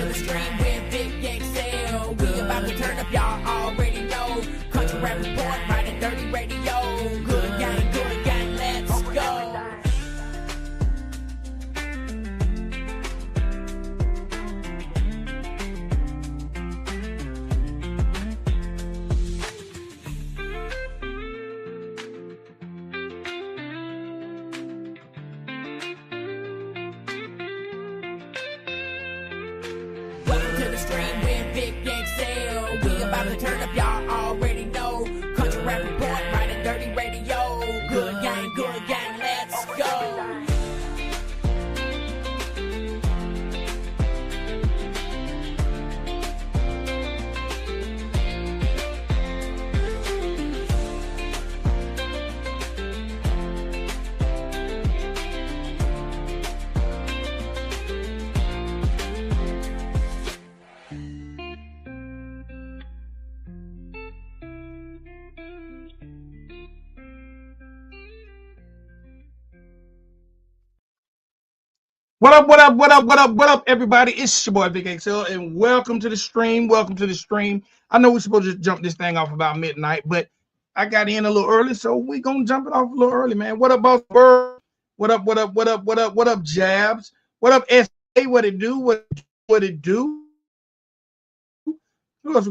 the stream with VicXL. We about to turn up, y'all already know. Country rap report, riding dirty radio. Good gang, let's go. Welcome to the stream with VicXL. We about to turn up, y'all already know. Country rap report, riding dirty radio. Good gang, let's go. What up, everybody? It's your boy VicXL, and welcome to the stream. I know we're supposed to jump this thing off about midnight, but I got in a little early, so we're gonna jump it off a little early, man. What up, boss bird? What up, Jabs? What up, SA? What it do? What it do? Who else?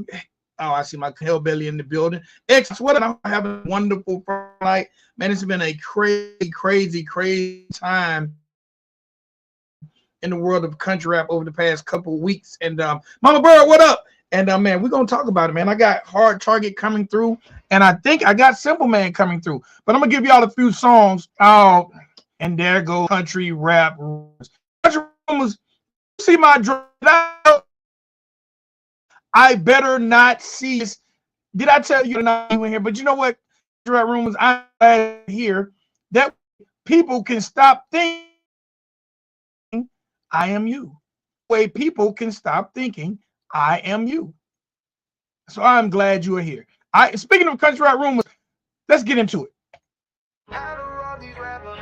Oh, I see my hellbelly in the building. X, what up? I'm having a wonderful night, man. It's been a crazy time in the world of country rap over the past couple of weeks. And Mama Bird, what up? And man, we're gonna talk about it, man. I got Hard Target coming through, and I think I got Simple Man coming through. But I'm gonna give y'all a few songs. Oh, and there go country rap rumors. Country rumors. See my drop. I better not see this. Did I tell you not even here? But you know what? Country rap rumors. I'm glad here that people can stop thinking I am you. Way people can stop thinking I am you. So I'm glad you are here. Speaking of country rap rumors, let's get into it. How to rob these rappers,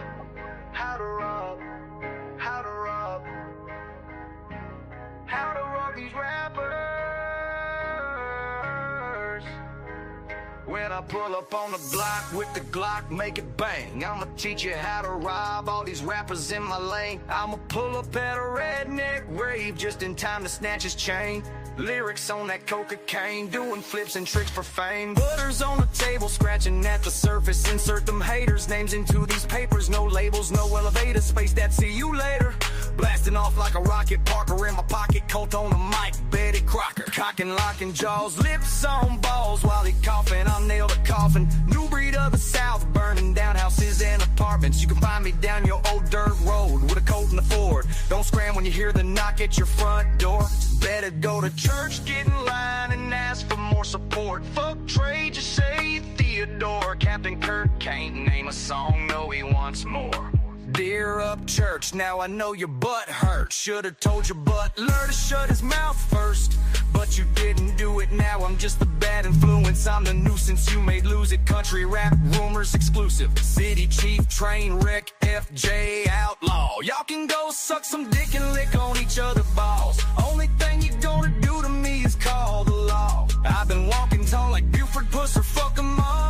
how to rob these rappers. When I pull up on the block with the Glock, make it bang. I'ma teach you how to rob all these rappers in my lane. I'ma pull up at a redneck rave just in time to snatch his chain. Lyrics on that cocaine, doing flips and tricks for fame. Butters on the table, scratching at the surface. Insert them haters' names into these papers. No labels, no elevator space, that see you later. Blasting off like a rocket, Parker in my pocket, Colt on the mic, Betty Crocker. Cocking, locking jaws, lips on balls while he coughing. I'll nail the coffin. New breed of the South, burning down houses and apartments. You can find me down your old dirt road with a Colt and a Ford. Don't scram when you hear the knock at your front door. Better go to church, get in line and ask for more support. Fuck Trey, just say Theodore. Captain Kirk can't name a song, no he wants more. Dear up church, now I know your butt hurt. Should've told your butler to shut his mouth first, but you didn't do it. Now I'm just the bad influence, I'm the nuisance you made lose it. Country rap rumors exclusive. City chief, train wreck, FJ outlaw. Y'all can go suck some dick and lick on each other balls. Only thing you gonna do to me is call the law. I've been walking tall like Buford, puss, or fuck 'em all.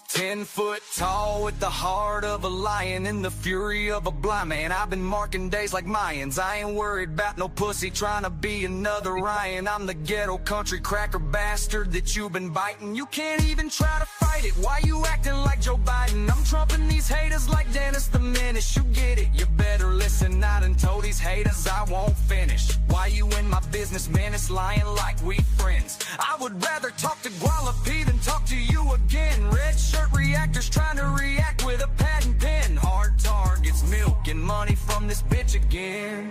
10 foot tall with the heart of a lion and the fury of a blind man. I've been marking days like Mayans. I ain't worried about no pussy trying to be another Ryan. I'm the ghetto country cracker bastard that you've been biting. You can't even try to fight it. Why you acting like Joe Biden? I'm trumping these haters like Dennis the Menace. You get it, you better listen. I done told these haters I won't finish. Why you in my business, man? It's lying like we friends. I would rather talk to Guadalupe than talk to you again. Red shirt reactors trying to react with a patent pen. Hard targets, milk and money from this bitch again.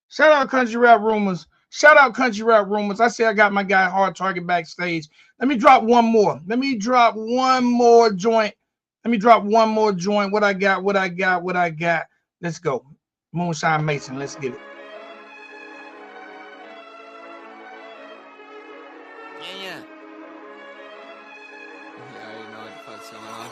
Shout out country rap rumors. Shout out country rap rumors. I say I got my guy Hard Target backstage. Let me drop one more joint. What I got. Let's go. Moonshine Mason. Let's get it. Yeah. You already know what the fuck's going on.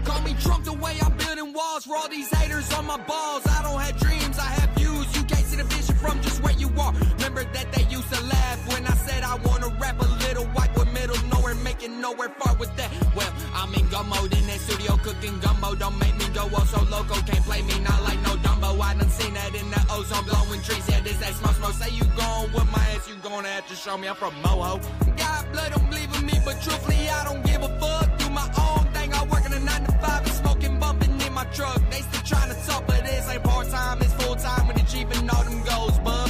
Call me drunk the way I'm building walls for all these haters on my balls. I don't have dreams, I have views. You can't see the vision from just where you are. Remember that they used to laugh when I said I wanna rap a little white with middle nowhere, making nowhere far with that. Well, I'm in go mode in that studio cooking gumbo. Don't make me go all so loco. Can't play me not like no Dumbo. I done seen that in the ozone blowing trees. Yeah, this that smoke. Say you gone with my ass, you gonna have to show me I'm from Moho. God blood don't believe in me, but truthfully I don't give a fuck. Do my own thing. I work in a 9 to 5 and smoking, bumping in my truck. They still trying to talk, but this ain't part time, it's full time with achieving all them goals, bub.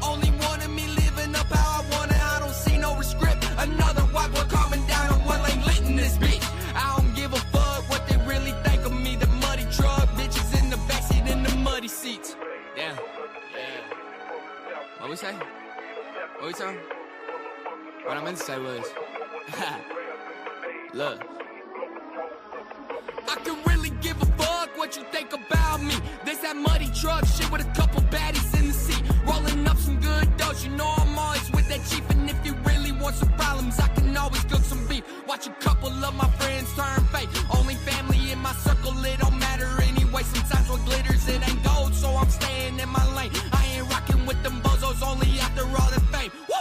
Only one of me living up how I want it. I don't see no script. Another white boy calming down on one lane lit in this bitch. I don't give a fuck what they really think of me. The muddy truck, bitches in the backseat in the muddy seats. Yeah. What we say? What we talking? What I meant to say was, look. I can really give a fuck what you think about me. This that muddy truck shit with a couple baddies in the seat. Rolling up some good dose, you know I'm always with that chief. And if you really want some problems, I can always cook some beef. Watch a couple of my friends turn fake. Only family in my circle, it don't matter anyway. Sometimes what glitters, it ain't gold, so I'm staying in my lane. I ain't rocking with them bozos only after all the fame. Woo!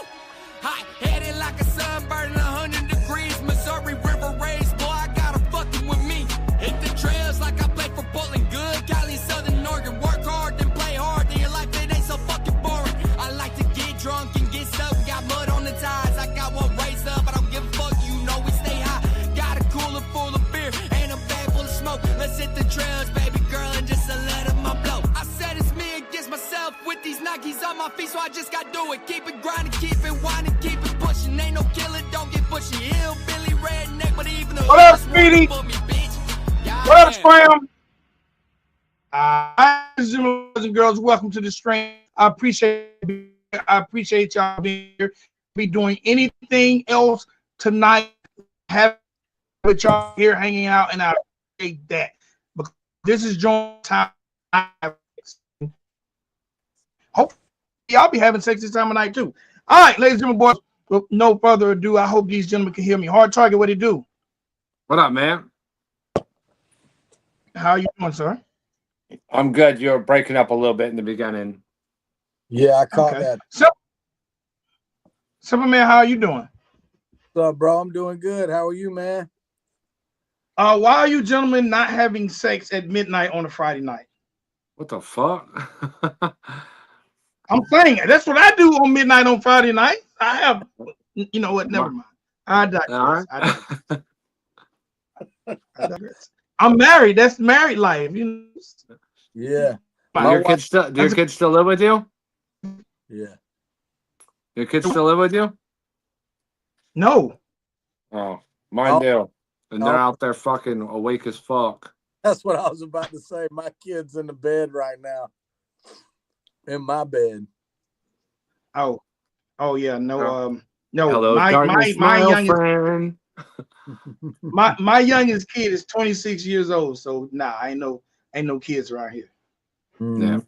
Hot headed like a sunburn, 100 degrees. Missouri River race, boy, I got her fucking with me. Hit the trails like I play for Portland good. Cali, Southern Oregon, work hard, then play hard. Then your life, it ain't so fucking boring. I like to get drunk and get stuck. Got mud on the tires, I got one raised up. I don't give a fuck, you know we stay high. Got a cooler full of beer and a bag full of smoke. Let's hit the trails, baby girl, and just to let them blow. I said it's me against myself with these Nikes on my feet, so I just gotta do it. Keep it grinding, keep it winding, keep it pushing. Ain't no killer, don't get pushy. Hillbilly redneck, but even the What up, Speedy? What up, Scram? Boys and girls, welcome to the stream. I appreciate y'all being here. Be doing anything else tonight, have with y'all here hanging out, and I appreciate that. Because this is joint time. Hopefully, y'all be having sex this time of night too. All right, ladies and gentlemen, boys. With no further ado, I hope these gentlemen can hear me. Hard Target, what do you do? What up, man? How you doing, sir? I'm good. You're breaking up a little bit in the beginning. Yeah, I caught that. So, Superman, how are you doing? What's up, bro? I'm doing good. How are you, man? Why are you gentlemen not having sex at midnight on a Friday night? What the fuck? I'm saying that's what I do on midnight on Friday night. I have, you know what? Never mind. I digress. Right. I digress. I'm married. That's married life. You know? Yeah. Do your kids still live with you? Yeah. Your kids still live with you? No. Oh, mine do. And they're out there fucking awake as fuck. That's what I was about to say. My kid's in the bed right now. In my bed. Oh yeah. No. No. Hello, my youngest friend. my youngest kid is 26 years old. So nah, ain't no kids around here. Yeah.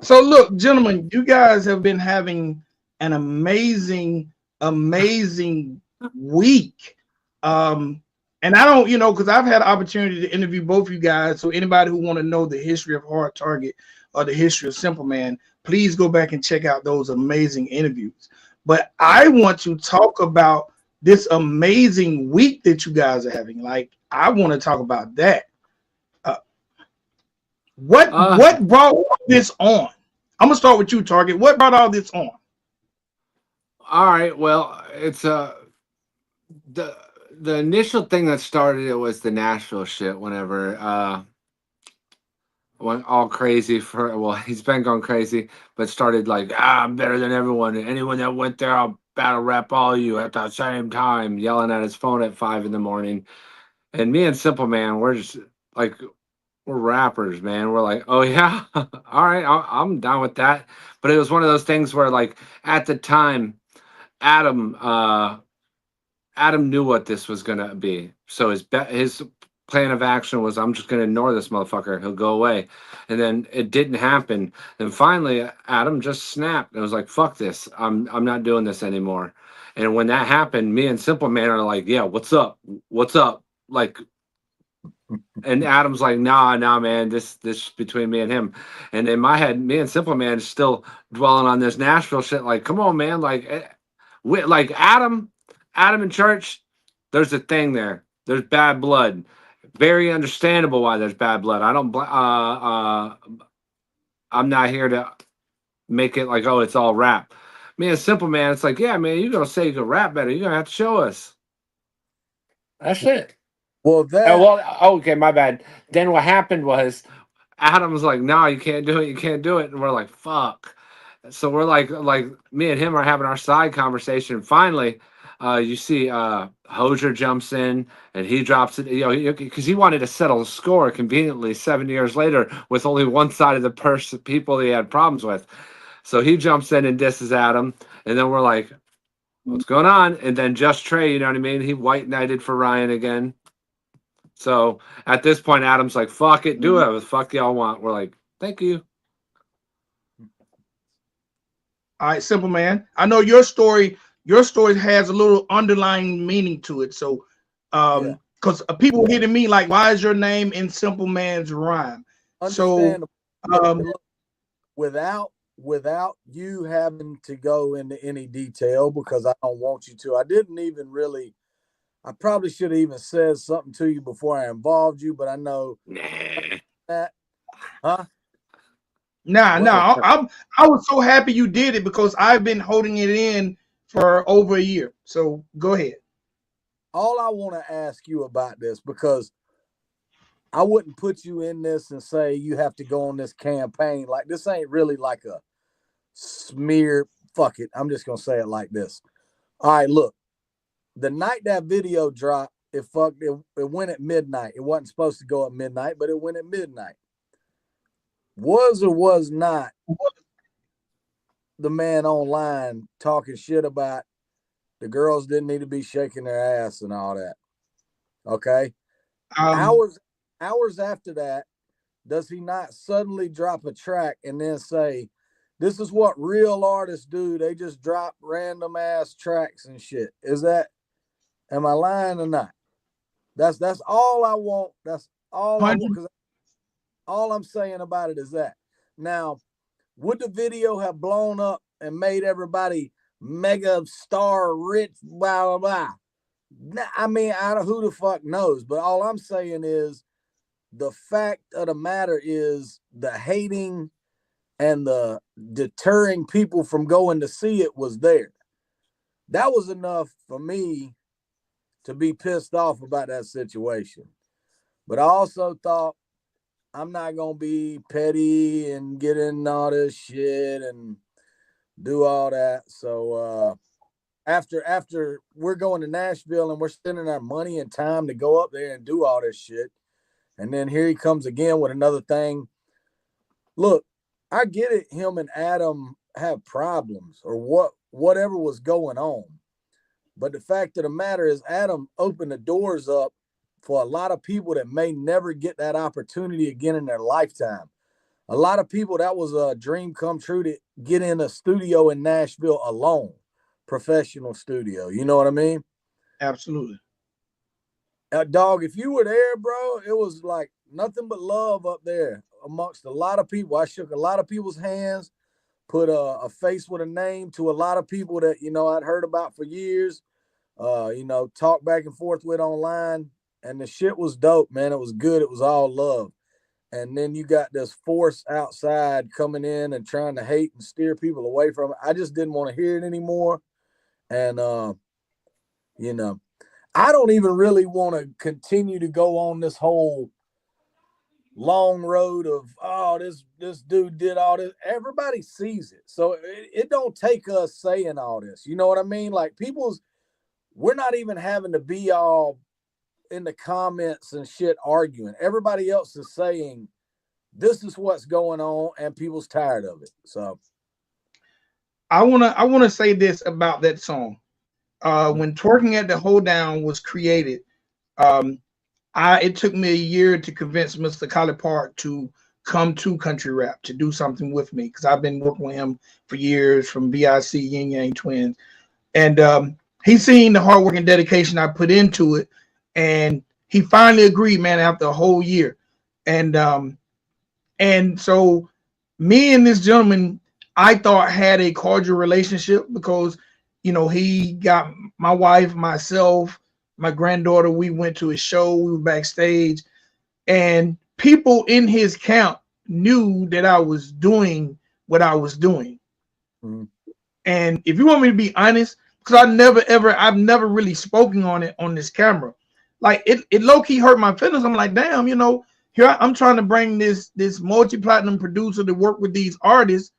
So look, gentlemen, you guys have been having an amazing week. And I don't, because I've had an opportunity to interview both you guys. So anybody who want to know the history of Hard Target or the history of Simple Man, please go back and check out those amazing interviews. But I want to talk about this amazing week that you guys are having. Like, I want to talk about that. What brought this on? I'm gonna start with you, Target. What brought all this on? All right. Well, it's the initial thing that started it was the Nashville shit. Whenever went all crazy he's been going crazy, but started like, I'm better than everyone. Anyone that went there, I'll battle rap all of you at the same time, yelling at his phone at 5 a.m. And me and Simple Man, we're just like, we're rappers, man. We're like, oh yeah, all right, I'm down with that. But it was one of those things where, like, at the time, Adam knew what this was gonna be. So his plan of action was I'm just going to ignore this motherfucker. He'll go away. And then it didn't happen. And finally, Adam just snapped. And was like, fuck this. I'm not doing this anymore. And when that happened, me and Simple Man are like, yeah, what's up? What's up? Like, and Adam's like, nah, man, this between me and him. And in my head, me and Simple Man is still dwelling on this Nashville shit. Like, come on, man. Like, like Adam in church, there's a thing there. There's bad blood. Very understandable why there's bad blood. I don't. I'm not here to make it like, oh, it's all rap. Me and Simple Man, it's like, yeah, man, you're gonna say you can rap better. You're gonna have to show us. That's it. Well, that. Oh, well, okay, my bad. Then what happened was Adam was like, no, you can't do it. You can't do it. And we're like, fuck. So we're like me and him are having our side conversation. Finally, you see Hosier jumps in and he drops it, because he wanted to settle the score conveniently 7 years later with only one side of the people he had problems with. So he jumps in and disses Adam. And then we're like, what's going on? And then Just Trey, you know what I mean? He white knighted for Ryan again. So at this point, Adam's like, fuck it, do it. Fuck y'all want. We're like, thank you. All right, Simple Man. I know your story has a little underlying meaning to it. So because people hitting me like, why is your name in Simple Man's rhyme? Understandable. So without you having to go into any detail, because I don't want you to. I didn't even really. I probably should have even said something to you before I involved you, but I know that. Huh? Nah. I was so happy you did it because I've been holding it in for over a year. So go ahead. All I want to ask you about this, because I wouldn't put you in this and say you have to go on this campaign. Like, this ain't really like a smear. Fuck it. I'm just going to say it like this. All right, look. The night that video dropped, it went at midnight. It wasn't supposed to go at midnight, but it went at midnight. Was or was not the man online talking shit about the girls didn't need to be shaking their ass and all that? Okay. Hours after that, does he not suddenly drop a track and then say, this is what real artists do? They just drop random ass tracks and shit. Am I lying or not? That's all I want. That's all I want. Because all I'm saying about it is that. Now, would the video have blown up and made everybody mega star rich, blah, blah, blah? I mean, who the fuck knows? But all I'm saying is the fact of the matter is the hating and the deterring people from going to see it was there. That was enough for me to be pissed off about that situation. But I also thought, I'm not going to be petty and get in all this shit and do all that. So after we're going to Nashville and we're spending our money and time to go up there and do all this shit, and then here he comes again with another thing. Look, I get it. Him and Adam have problems or whatever was going on. But the fact of the matter is, Adam opened the doors up for a lot of people that may never get that opportunity again in their lifetime. A lot of people, that was a dream come true to get in a studio in Nashville alone, professional studio. You know what I mean? Absolutely. Dog, if you were there, bro, it was like nothing but love up there amongst a lot of people. I shook a lot of people's hands, put a face with a name to a lot of people that, I'd heard about for years, talk back and forth with online. And the shit was dope, man. It was good. It was all love. And then you got this force outside coming in and trying to hate and steer people away from it. I just didn't want to hear it anymore. And, I don't even really want to continue to go on this whole long road of, oh, this dude did all this. Everybody sees it. So it don't take us saying all this. You know what I mean? Like, we're not even having to be all in the comments and shit arguing. Everybody else is saying this is what's going on and people's tired of it. So I wanna say this about that song. When Twerking at the Hoedown was created, it took me a year to convince Mr. Collie Park to come to country rap to do something with me, because I've been working with him for years from VIC Yin Yang Twins, and he's seen the hard work and dedication I put into it, and he finally agreed, man, after a whole year, and so me and this gentleman, I thought, had a cordial relationship because, he got my wife, myself, my granddaughter. We went to his show. We were backstage, and people in his camp knew that I was doing what I was doing. Mm-hmm. And if you want me to be honest, because I've never really spoken on it on this camera. Like it low key hurt my feelings. I'm like, damn, here I'm trying to bring this multi-platinum producer to work with these artists,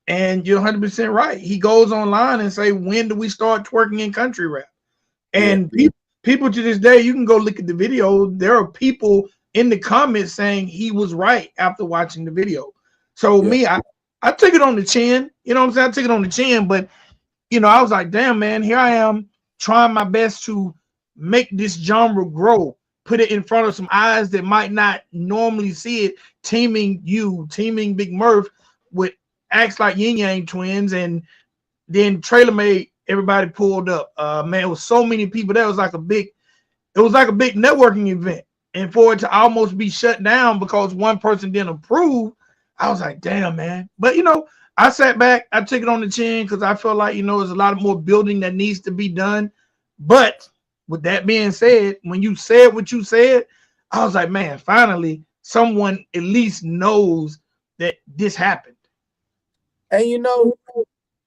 and you're 100% right. He goes online and say, when do we start twerking in country rap? And people to this day, you can go look at the video. There are people in the comments saying he was right after watching the video. So me, I took it on the chin. You know what I'm saying? I took it on the chin, but I was like, damn, man, here I am trying my best to make this genre grow, put it in front of some eyes that might not normally see it, teaming Big Murph with acts like Yin Yang Twins, and then Trailer Made, everybody pulled up. Man, it was so many people there. It was like a big networking event. And for it to almost be shut down because one person didn't approve, I was like, damn, man. But I sat back, I took it on the chin because I felt like, there's a lot more building that needs to be done. But with that being said, when you said what you said, I was like, man, finally someone at least knows that this happened. And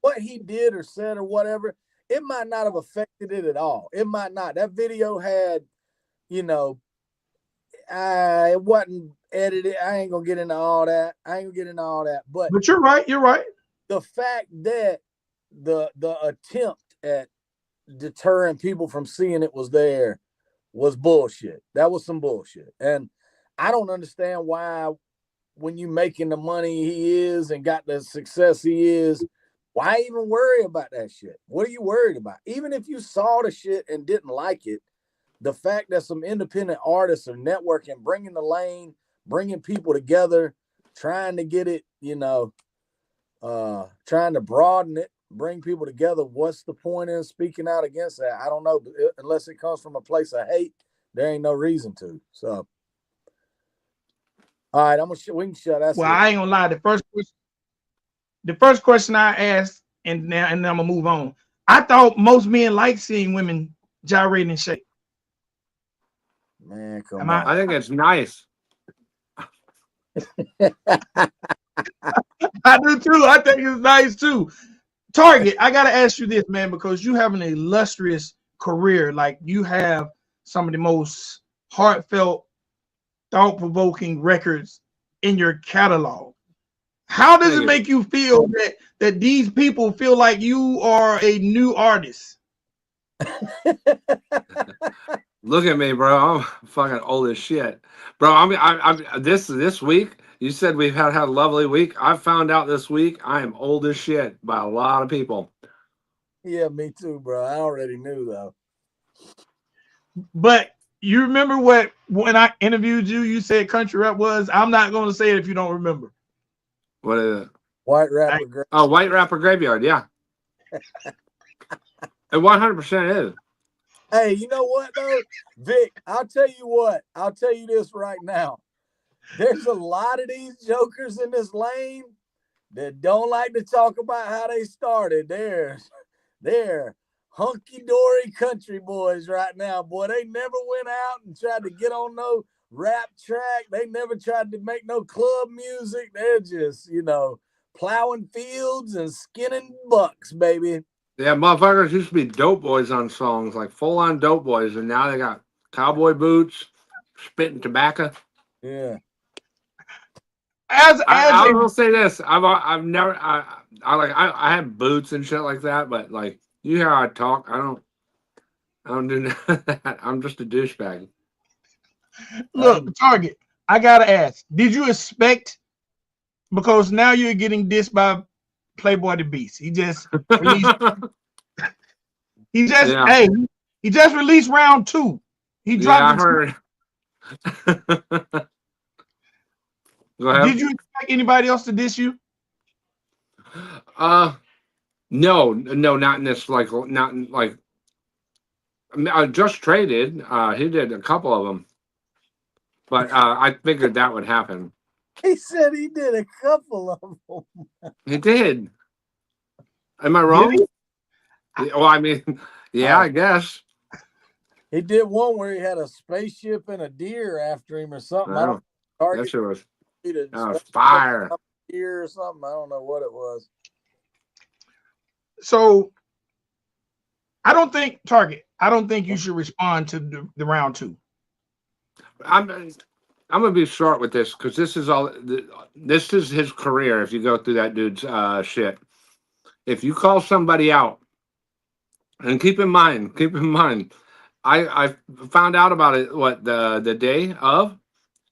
what he did or said or whatever, it might not have affected it at all. It might not. That video had, it wasn't edited. I ain't gonna get into all that. But you're right. You're right. The fact that the attempt at deterring people from seeing it was bullshit. That was some bullshit. And I don't understand why, when you making the money he is and got the success he is, why even worry about that shit? What are you worried about? Even if you saw the shit and didn't like it, the fact that some independent artists are networking, bringing the lane, bringing people together, trying to get it, trying to broaden it, bring people together. What's the point in speaking out against that? I don't know. Unless it comes from a place of hate, there ain't no reason to. So, all right, we can shut that. Well, I ain't gonna lie. The first question I asked, and then I'm gonna move on. I thought most men like seeing women gyrating and shake. Man, come on. I think it's nice. I do too. I think it's nice too. Target, I gotta ask you this, man, because you have an illustrious career. Like, you have some of the most heartfelt, thought-provoking records in your catalog. How does it make you feel that these people feel like you are a new artist? Look at me, bro. I'm fucking old as shit, bro. I'm this week. You said we've had a lovely week. I found out this week I am old as shit by a lot of people. Yeah, me too, bro. I already knew though. But you remember when I interviewed you, you said country rap was. I'm not going to say it if you don't remember. What is it? White Rapper. White Rapper Graveyard. Yeah. It 100% is. Hey, you know what though, Vic? I'll tell you what. I'll tell you this right now. There's a lot of these jokers in this lane that don't like to talk about how they started. They're hunky-dory country boys right now, boy. They never went out and tried to get on no rap track. They never tried to make no club music. They're just, plowing fields and skinning bucks, baby. Yeah, motherfuckers used to be dope boys on songs, like full-on dope boys, and now they got cowboy boots, spitting tobacco. Yeah. I will say this: I have boots and shit like that, but like, you hear how I talk, I don't do none of that. I'm just a douchebag. Look, Target, I gotta ask: did you expect? Because now you're getting dissed by Playboy the Beast. He just released. He just released round 2. He dropped. I heard. Go ahead. Did you expect anybody else to diss you? No, not in this. Not in, like. I mean, I just traded. He did a couple of them, but I figured that would happen. He said he did a couple of them. He did. Am I Did wrong? he? Well, I mean, yeah, I guess. He did one where he had a spaceship and a deer after him or something. I don't That shit was target fire. deer or something. I don't know what it was. So I don't think you should respond to the round 2. I'm gonna be short with this because this is his career. If you go through that dude's shit, if you call somebody out, and keep in mind, I found out about it the day of,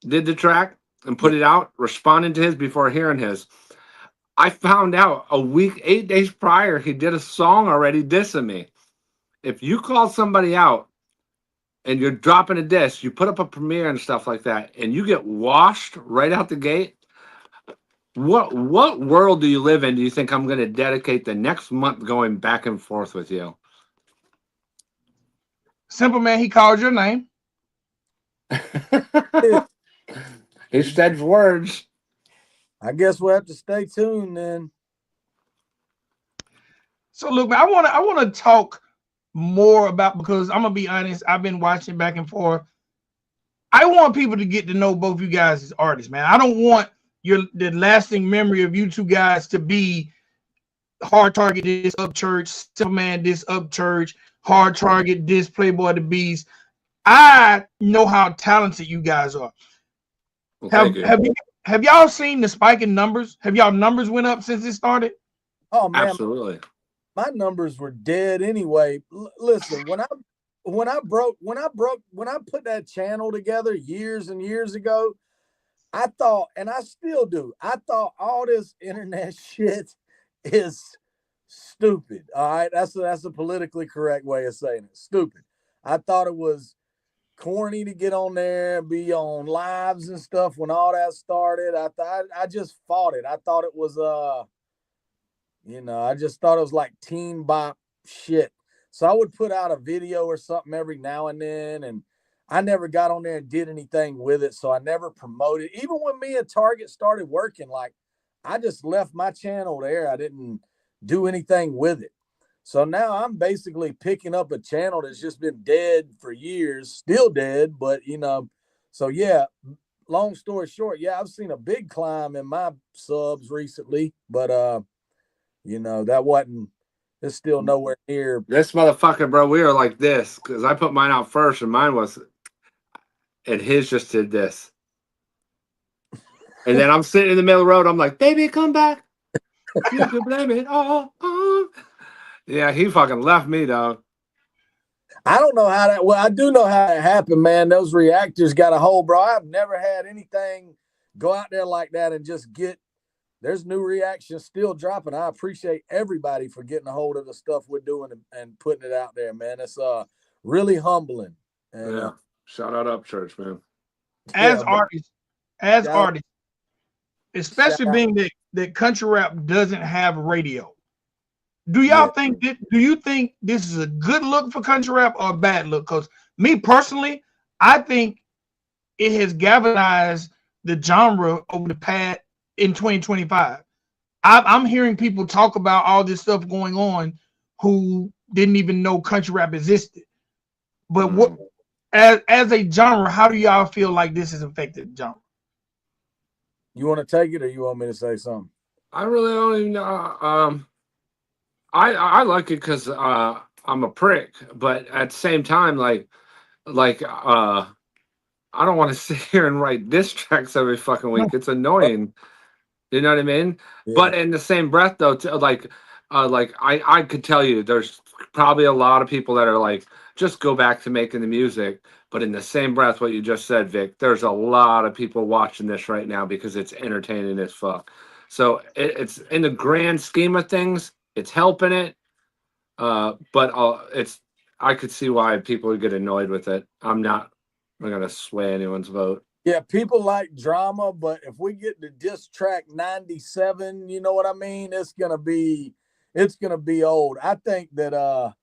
did the track and put it out, responding to his before hearing his. I found out a week, 8 days prior, he did a song already dissing me. If you call somebody out and you're dropping a diss, you put up a premiere and stuff like that, and you get washed right out the gate, what world do you live in? Do you think I'm going to dedicate the next month going back and forth with you? Simple man, he called your name. He said words. I guess we'll have to stay tuned then. So look, man, I want to talk more about, because I'm gonna be honest, I've been watching back and forth. I want people to get to know both you guys as artists, man. I don't want the lasting memory of you two guys to be Hard Target this up church, Superman this up church, Hard Target this Playboy the Beast. I know how talented you guys are. Well, have y'all seen the spike in numbers? Have y'all numbers went up since it started? Oh man, absolutely. My numbers were dead anyway. Listen, when I put that channel together years and years ago, I thought, and I still do, I thought all this internet shit is stupid. All right, that's a politically correct way of saying it. Stupid. I thought it was corny to get on there and be on lives and stuff when all that started. I just fought it. I thought it was I just thought it was like teen bop shit. So I would put out a video or something every now and then, and I never got on there and did anything with it. So I never promoted. Even when me and Target started working, like I just left my channel there. I didn't do anything with it. So now I'm basically picking up a channel that's just been dead for years, still dead, but so yeah, long story short, yeah, I've seen a big climb in my subs recently, but it's still nowhere near. This motherfucker, bro, we are like this because I put mine out first and mine was, and his just did this. And then I'm sitting in the middle of the road. I'm like, baby, come back. You can blame it all. Yeah, he fucking left me, dog. I don't know how that, well, I do know how it happened, man. Those reactors got a hold, bro. I've never had anything go out there like that and just there's new reactions still dropping. I appreciate everybody for getting a hold of the stuff we're doing and putting it out there, man. It's really humbling. And, yeah. Shout out Up Church, man. As artists, especially being that country rap doesn't have radio. Do y'all think do you think this is a good look for country rap or a bad look? Because me personally, I think it has galvanized the genre over the past in 2025. I'm hearing people talk about all this stuff going on who didn't even know country rap existed. But what as a genre, how do y'all feel like this has affected the genre? You want to take it or you want me to say something? I really don't even know. I like it because I'm a prick, but at the same time, I don't want to sit here and write diss tracks every fucking week. It's annoying. You know what I mean? Yeah. But in the same breath, though, I could tell you, there's probably a lot of people that are like, just go back to making the music. But in the same breath, what you just said, Vic, there's a lot of people watching this right now because it's entertaining as fuck. So it's in the grand scheme of things, it's helping it. But I could see why people would get annoyed with it. I'm not I'm not gonna sway anyone's vote. Yeah, people like drama, but if we get to diss track 97, you know what I mean? It's gonna be old. I think that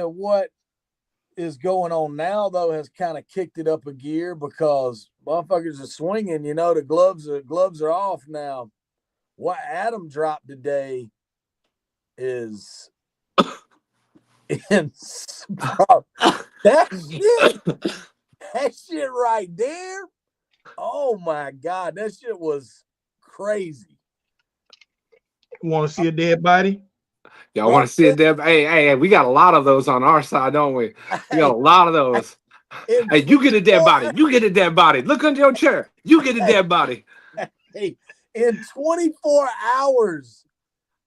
what is going on now though has kind of kicked it up a gear because motherfuckers are swinging. You know, the gloves are off now. What Adam dropped today is in that shit right there. Oh my God, that shit was crazy. You want to see a dead body? Y'all want to see a dead? Hey, we got a lot of those on our side, don't we? We got a lot of those. Hey, you get a dead body. You get a dead body. Look under your chair. You get a dead body. Hey, in 24 hours,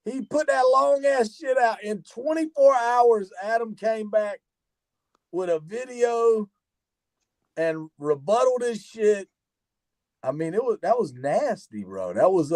he put that long ass shit out. In 24 hours, Adam came back with a video and rebutted his shit. I mean, that was nasty, bro. That was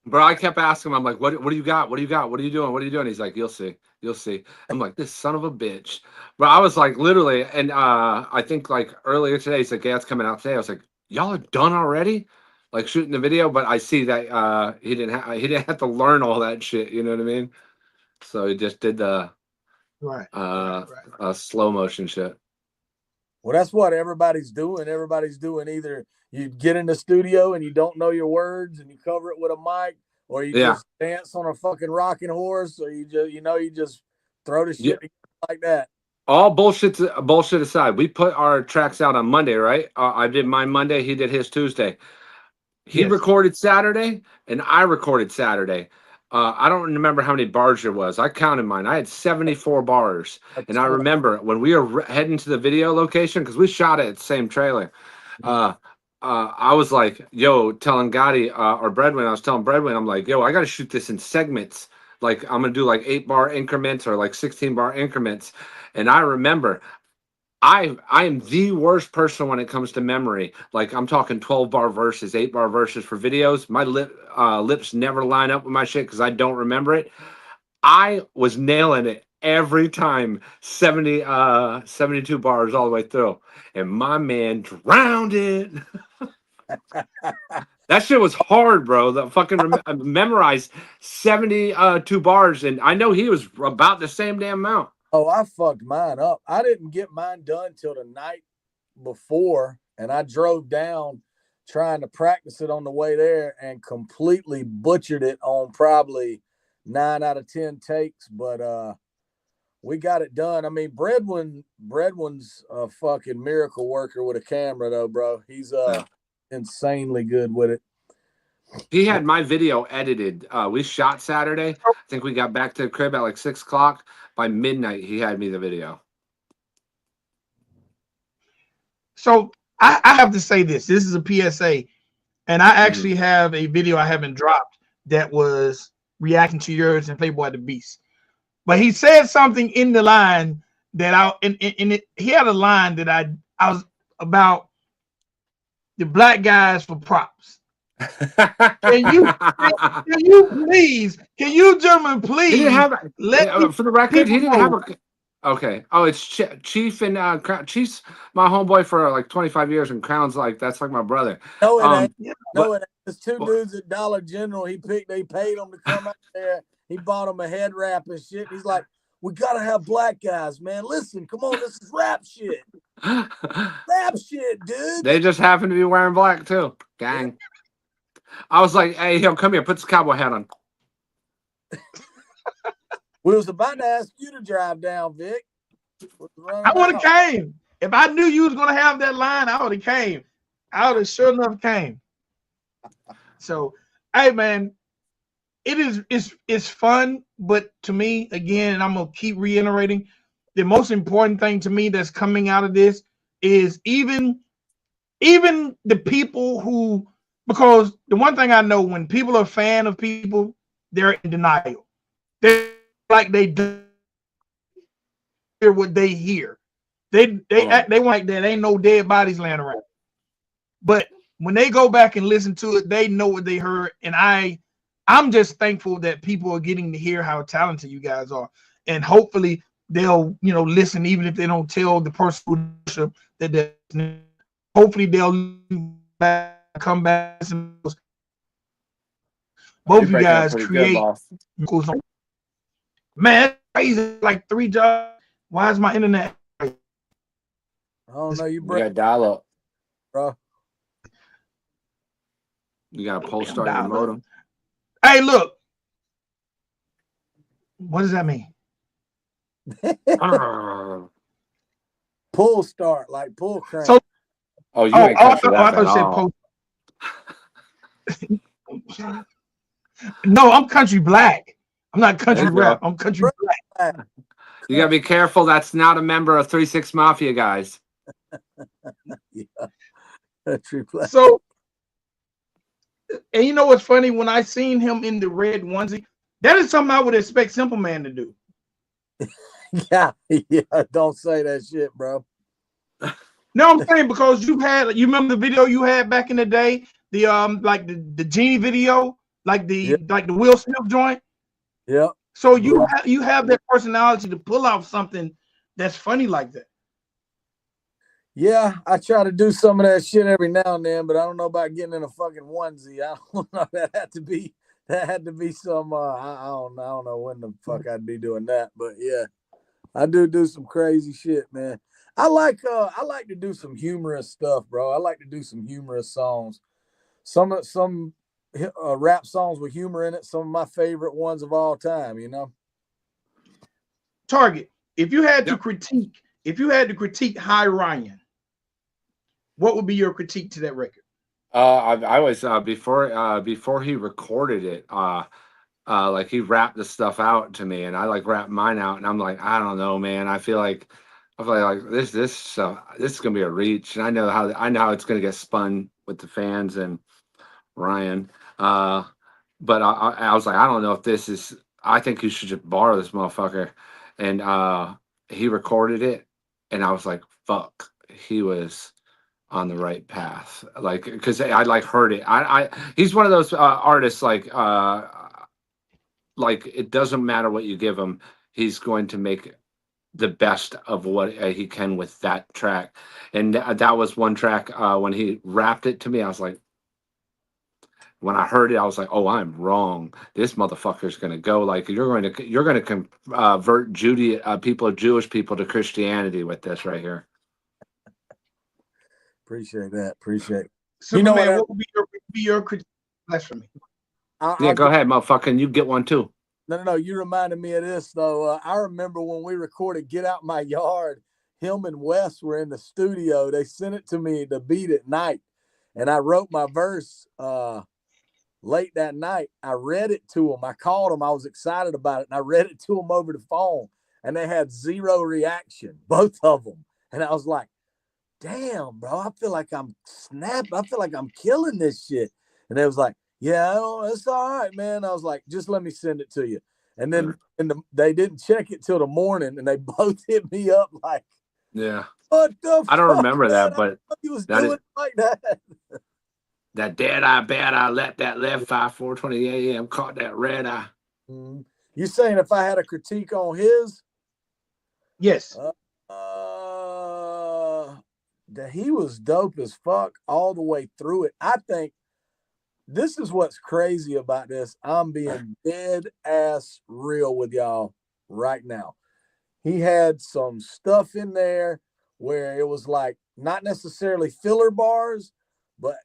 Bro, I kept asking him, I'm like, what do you got? What do you got? What are you doing? What are you doing? He's like, you'll see. You'll see. I'm like, this son of a bitch. Bro, I was like, literally, and I think like earlier today, he's like, yeah, it's coming out today. I was like, y'all are done already? Like shooting the video, but I see that he didn't have to learn all that shit, you know what I mean? So he just did the slow motion shit. Well, that's what everybody's doing. Everybody's doing either you get in the studio and you don't know your words and you cover it with a mic, or you just dance on a fucking rocking horse, or you just throw the shit like that. All bullshit aside, we put our tracks out on Monday, right? I did mine Monday. He did his Tuesday. He recorded Saturday, and I recorded Saturday. I don't remember how many bars there was. I counted mine. I had 74 bars. And I remember when we were heading to the video location, because we shot it at the same trailer, I was like, yo, telling Gotti or Breadwin, I was telling Breadwin, I'm like, yo, I got to shoot this in segments. Like, I'm going to do like 8-bar increments or like 16-bar increments. And I remember I am the worst person when it comes to memory. Like, I'm talking 12-bar verses, 8-bar verses for videos. My lips never line up with my shit because I don't remember it. I was nailing it every time, 72 bars all the way through. And my man drowned it. That shit was hard, bro. The fucking memorized 72 bars, and I know he was about the same damn amount. Oh, I fucked mine up. I didn't get mine done till the night before, and I drove down trying to practice it on the way there and completely butchered it on probably 9 out of 10 takes. But we got it done. I mean, Breadwin's a fucking miracle worker with a camera, though, bro. He's insanely good with it. He had my video edited. We shot Saturday. I think we got back to the crib at like 6 o'clock. By midnight, he had me the video. So I have to say this. This is a PSA. And I actually have a video I haven't dropped that was reacting to yours and Playboy the Beast. But he said something in the line that he had a line that I was about the black guys for props. Can you gentlemen please? He didn't have for the record. He didn't have a. Okay. Oh, it's Chief and Chief's my homeboy for like 25 years, and Crown's like that's like my brother. No, it ain't. No, it ain't. There's two dudes at Dollar General. They paid them to come out there. He bought them a head wrap and shit. He's like, we gotta have black guys, man. Listen, come on, this is rap shit. Rap shit, dude. They just happen to be wearing black too. Gang. I was like, hey, come here, put this cowboy hat on. We was about to ask you to drive down, Vic. I would have came. If I knew you was gonna have that line, I would have came. I would have sure enough came. So, hey man, it's fun, but to me, again, and I'm gonna keep reiterating, the most important thing to me that's coming out of this is even the people who, because the one thing I know, when people are a fan of people, they're in denial. They're like they do hear what they hear. They act like there ain't no dead bodies laying around. But when they go back and listen to it, they know what they heard. And I'm just thankful that people are getting to hear how talented you guys are. And hopefully they'll listen, even if they don't tell the person that they're listening. Hopefully they'll come back. Both of you guys create. Man, that's crazy. Like 3 jobs. Why is my internet? I don't know. You got dial up, bro. You got to pull start your modem. Hey, look. What does that mean? Pull start, like pull crank. So, you ain't country rap at all. No, I'm country black. I'm not country rap. I'm country black. You gotta be careful. That's not a member of 3-6 Mafia, guys. Yeah. Country black. So, and you know what's funny? When I seen him in the red onesie, that is something I would expect Simple Man to do. Yeah, don't say that shit, bro. No, I'm saying because you remember the video you had back in the day, the like the Genie video, like the Will Smith joint. Yeah. So you have that personality to pull off something that's funny like that. Yeah, I try to do some of that shit every now and then, but I don't know about getting in a fucking onesie. I don't know. That had to be some. I don't know when the fuck I'd be doing that, but yeah, I do some crazy shit, man. I like to do some humorous stuff, bro. I like to do some humorous songs. Some rap songs with humor in it. Some of my favorite ones of all time. Target. If you had to critique High Ryan, what would be your critique to that record? I was before he recorded it, like he rapped the stuff out to me, and I like rapped mine out, and I'm like, I don't know, man. I feel like this is gonna be a reach, and I know how it's gonna get spun with the fans and Ryan. But I was like, I don't know if this is. I think you should just borrow this motherfucker, and he recorded it, and I was like, fuck, he was on the right path, like, because I like heard it. He's one of those artists, like it doesn't matter what you give him, he's going to make the best of what he can with that track. And that was one track. When he rapped it to me, I was like, when I heard it, I was like, oh, I'm wrong. This motherfucker's gonna go, like, you're gonna convert Jewish people to Christianity with this right here. Appreciate that. Appreciate it. So, you know what would be your critique? That's for me. Yeah, go ahead, motherfucker. You get one too. No. You reminded me of this though. I remember when we recorded "Get Out My Yard." Him and Wes were in the studio. They sent it to me to beat at night, and I wrote my verse late that night. I read it to them. I called them. I was excited about it, and I read it to them over the phone, and they had zero reaction, both of them. And I was like, damn, bro, I feel like I'm snapping. I feel like I'm killing this shit. And they was like, yeah, it's all right, man. I was like, just let me send it to you. And then they didn't check it till the morning, and they both hit me up like, yeah, what the I don't remember man? that, but he was doing like that. That dead eye bad eye let that left eye 4:20 a.m. caught that red eye. Mm-hmm. You saying if I had a critique on his? Yes. That he was dope as fuck all the way through it. I think this is what's crazy about this. I'm being dead ass real with y'all right now. He had some stuff in there where it was like not necessarily filler bars, but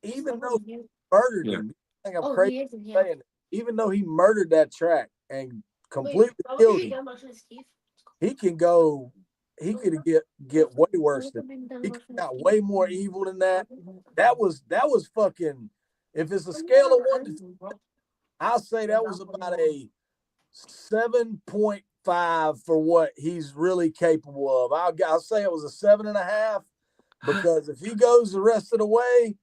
even though he murdered him, I think I'm crazy saying it, even though he murdered that track and completely killed him, he could get way worse than he got way more evil than that. That was fucking. If it's a scale of 1 to 10, I'll say that was about a 7.5 for what he's really capable of. I'll say it was a 7.5 because if he goes the rest of the way,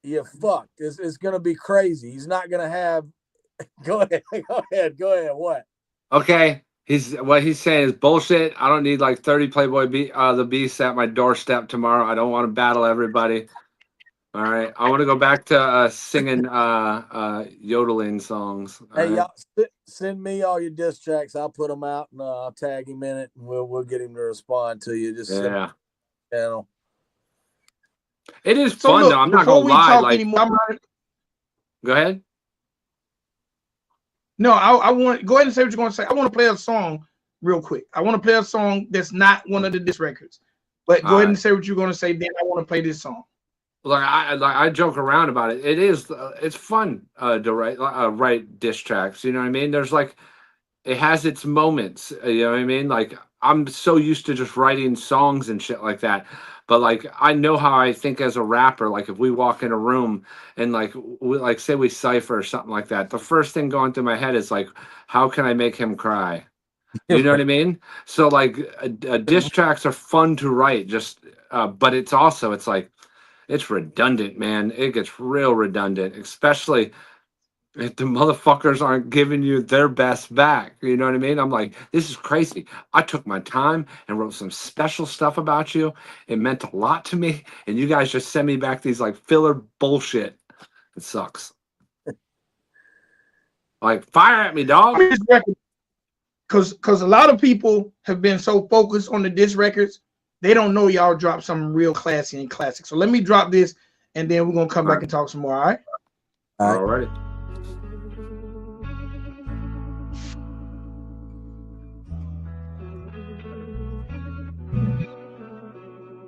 you're fucked. It's gonna be crazy. He's not gonna have. Go ahead. What? Okay. What he's saying is bullshit. I don't need like 30 Playboy the Beasts at my doorstep tomorrow. I don't want to battle everybody. All right. I want to go back to singing yodeling songs. All Hey, right. y'all, send me all your diss tracks. I'll put them out and I'll tag him in it, and we'll get him to respond to you. Just send me Yeah. the channel. It is So fun though. look, I'm not before gonna we lie. talk Like, anymore, go ahead. no, I want go ahead and say what you're going to say. I want to play a song real quick. I want to play a song that's not one of the diss records, but go All ahead right. and say what you're going to say. Then I want to play this song. Like I joke around about it. It is it's fun to write diss tracks. You know what I mean? There's like it has its moments. You know what I mean? Like I'm so used to just writing songs and shit like that. But like I know how I think as a rapper. Like if we walk in a room and like we like say we cipher or something like that, the first thing going through my head is like, how can I make him cry? You know what I mean? So like diss tracks are fun to write. Just but it's also it's like it's redundant, man. It gets real redundant, especially if the motherfuckers aren't giving you their best back. You know what I mean? I'm like, this is crazy. I took my time and wrote some special stuff about you. It meant a lot to me. And you guys just send me back these like filler bullshit. It sucks. Like, fire at me, dog. Because a lot of people have been so focused on the diss records, they don't know y'all dropped something real classy and classic. So let me drop this, and then we're gonna come back and talk some more. All right. All right.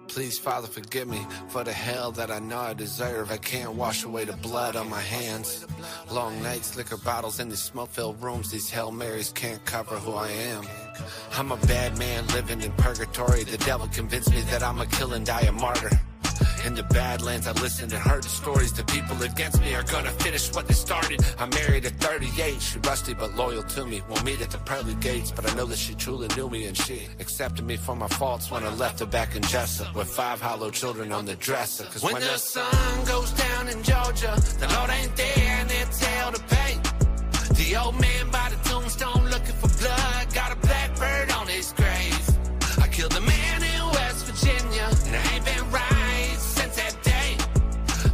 Please, Father, forgive me for the hell that I know I deserve. I can't wash away the blood on my hands. Long nights, liquor bottles in these smoke-filled rooms. These Hail Marys can't cover who I am. I'm a bad man living in purgatory. The devil convinced me that I'm a kill and die a martyr. In the Badlands, I listened and heard the stories. The people against me are gonna finish what they started. I'm married at 38, she rusty but loyal to me. Won't meet at the pearly gates, but I know that she truly knew me. And she accepted me for my faults when I left her back in Jessup with 5 hollow children on the dresser. Cause when the sun goes down in Georgia, the Lord ain't there and it's hell to pay. The old man by the tombstone looking for blood, got a blackbird on his grave. I killed a man in West Virginia, and I ain't been right since that day.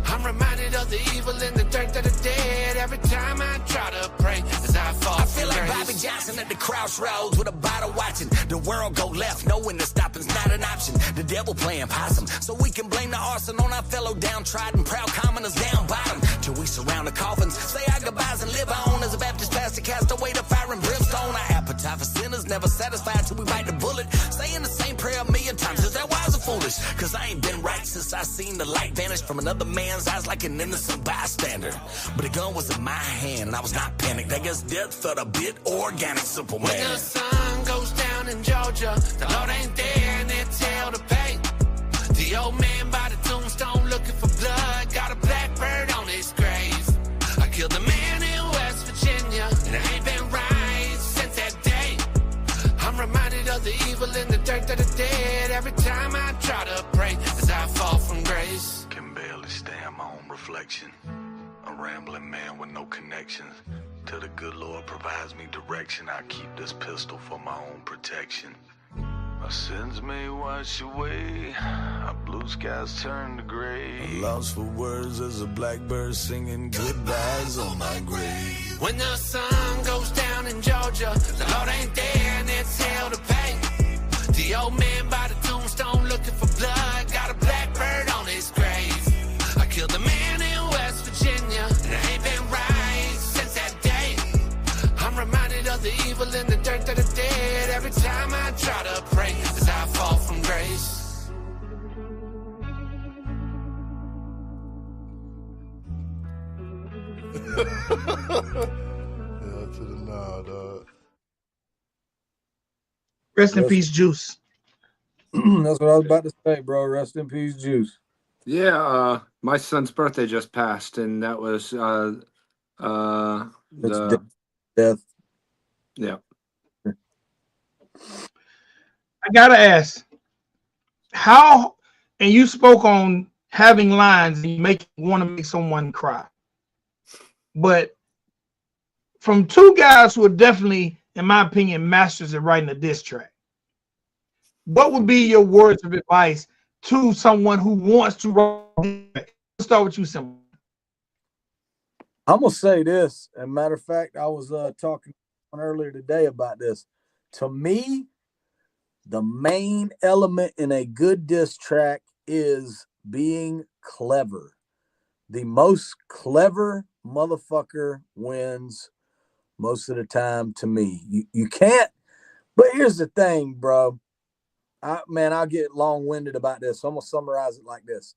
I'm reminded of the evil in the dirt that I did every time I try to pray as I fall. I feel like Bobby Johnson at the crossroads with a bottle watching the world go left, knowing that stopping's not an option. The devil playing possum, so we can blame the arson on our fellow downtrodden, proud commoners down bottom. Till we surround the coffins, say our goodbyes and live on. As a Baptist pastor cast away the fire and brimstone. Our appetite for sinners never satisfied till we bite the bullet. Saying the same prayer a million times, is that wise or foolish? Cause I ain't been right since I seen the light vanish from another man's eyes like an innocent bystander. But the gun was in my hand and I was not panicked. I guess death felt a bit organic, simple man. When the sun goes down in Georgia, the Lord ain't there and it's hell to pay. The old man by the tombstone looking for blood, got a blackbird on his grave. I killed a man in West Virginia, and I ain't been right since that day. I'm reminded of the evil in the dirt that I did every time I try to pray as I fall from grace. Can barely stand my own reflection. A rambling man with no connections. Till the good Lord provides me direction, I keep this pistol for my own protection. My sins may wash away, our blue skies turn to gray. I'm lost for words as a blackbird singing goodbyes on my grave. When the sun goes down in Georgia, the Lord ain't there and it's hell to pay. The old man by the tombstone looking for blood, got a blackbird on his grave. I killed a man in West Virginia, and I ain't been right since that day. I'm reminded of the evil in the dirt that I did every time I try to pray as I fall from grace. To the nah, dog. Rest in peace, Juice. That's what I was about to say, bro. Rest in peace, Juice. Yeah, my son's birthday just passed, and that was the Death. yeah. I gotta ask, how? And you spoke on having lines and you want to make someone cry, but from two guys who are definitely, in my opinion, masters at writing a diss track, what would be your words of advice to someone who wants to write a diss track? start with you, Simple. I'm gonna say this. As a matter of fact, I was talking earlier today about this. To me, the main element in a good diss track is being clever. The most clever motherfucker wins most of the time. To me, you can't. But here's the thing, bro. I'll get long-winded about this. So I'm gonna summarize it like this.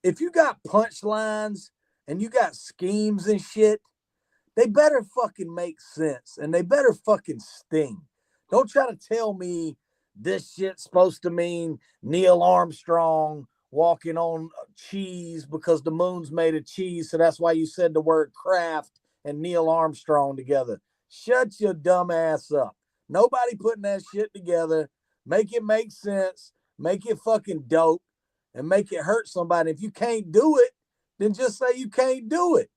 If you got punchlines and you got schemes and shit, they better fucking make sense and they better fucking sting. Don't try to tell me this shit's supposed to mean Neil Armstrong walking on cheese because the moon's made of cheese. So that's why you said the word craft and Neil Armstrong together. Shut your dumb ass up. Nobody putting that shit together. Make it make sense. Make it fucking dope and make it hurt somebody. If you can't do it, then just say you can't do it.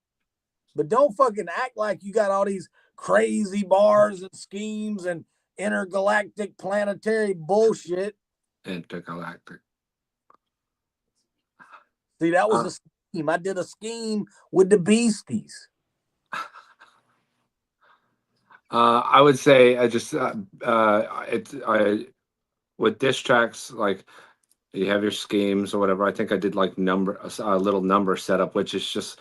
But don't fucking act like you got all these crazy bars and schemes and intergalactic planetary bullshit. Intergalactic. See, that was a scheme. I did a scheme with the Beasties. I would say I just with diss tracks, like you have your schemes or whatever. I think I did like a little number setup, which is just,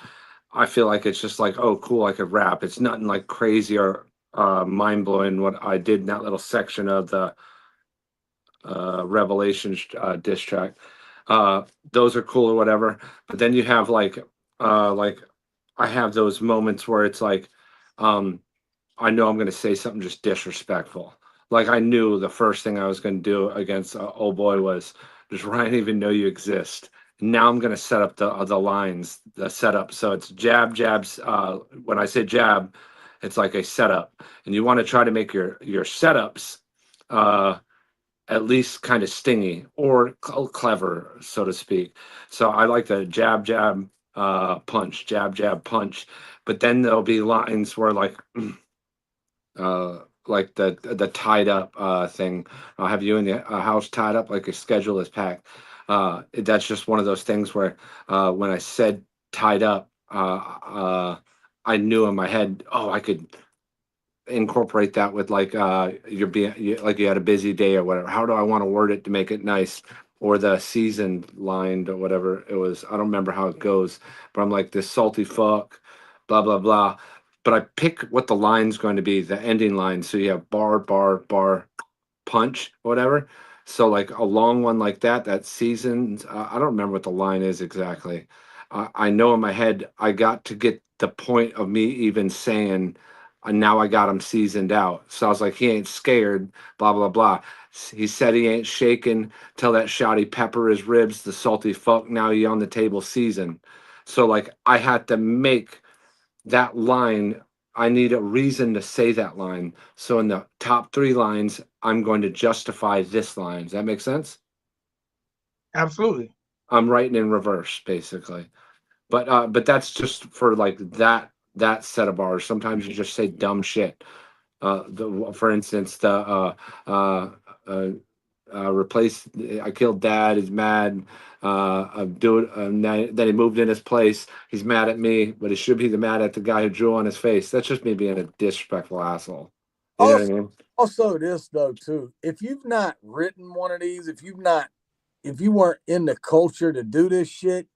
I feel like it's just like, oh, cool, I could rap. It's nothing like crazy or mind blowing what I did in that little section of the Revelations diss track. Those are cool or whatever. But then you have like I have those moments where it's like, I know I'm going to say something just disrespectful. Like I knew the first thing I was going to do against old boy was just Ryan even know you exist. Now I'm going to set up the lines, the setup. So it's jab, jabs. When I say jab, it's like a setup, and you want to try to make your setups at least kind of stingy or clever, so to speak. So I like the jab, jab, punch, jab, jab, punch. But then there'll be lines where like the tied up thing. I'll have you in the house tied up like your schedule is packed. That's just one of those things where when I said tied up, I knew in my head, oh, I could incorporate that with like like you had a busy day or whatever. How do I want to word it to make it nice? Or the seasoned line or whatever it was. I don't remember how it goes, but I'm like this salty fuck, blah blah blah. But I pick what the line's going to be, the ending line. So you have bar, bar, bar, punch, whatever. So like a long one like that seasoned. I don't remember what the line is exactly. I know in my head I got to get the point of me even saying now I got him seasoned out. So I was like, he ain't scared, blah, blah, blah. He said he ain't shaking till that shotty pepper his ribs, the salty fuck, now he on the table seasoned. So like I had to make that line, I need a reason to say that line. So in the top 3 lines, I'm going to justify this line. Does that make sense? Absolutely. I'm writing in reverse, basically. But that's just for like that set of bars. Sometimes you just say dumb shit. For instance, replace. I killed dad. He's mad. I'm doing. Then he moved in his place. He's mad at me, but he should be mad at the guy who drew on his face. That's just me being a disrespectful asshole. You know what I mean? Also, this though too. If you've not written one of these, if you weren't in the culture to do this shit,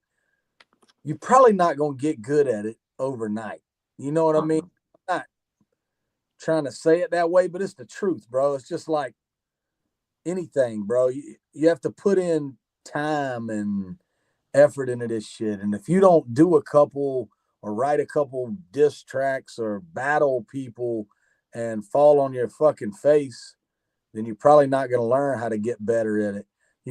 you're probably not gonna get good at it overnight. You know what I mean? I'm not trying to say it that way, but it's the truth, bro. It's just like anything, bro. You have to put in time and effort into this shit. And if you don't do a couple or write a couple diss tracks or battle people and fall on your fucking face, then you're probably not going to learn how to get better at it.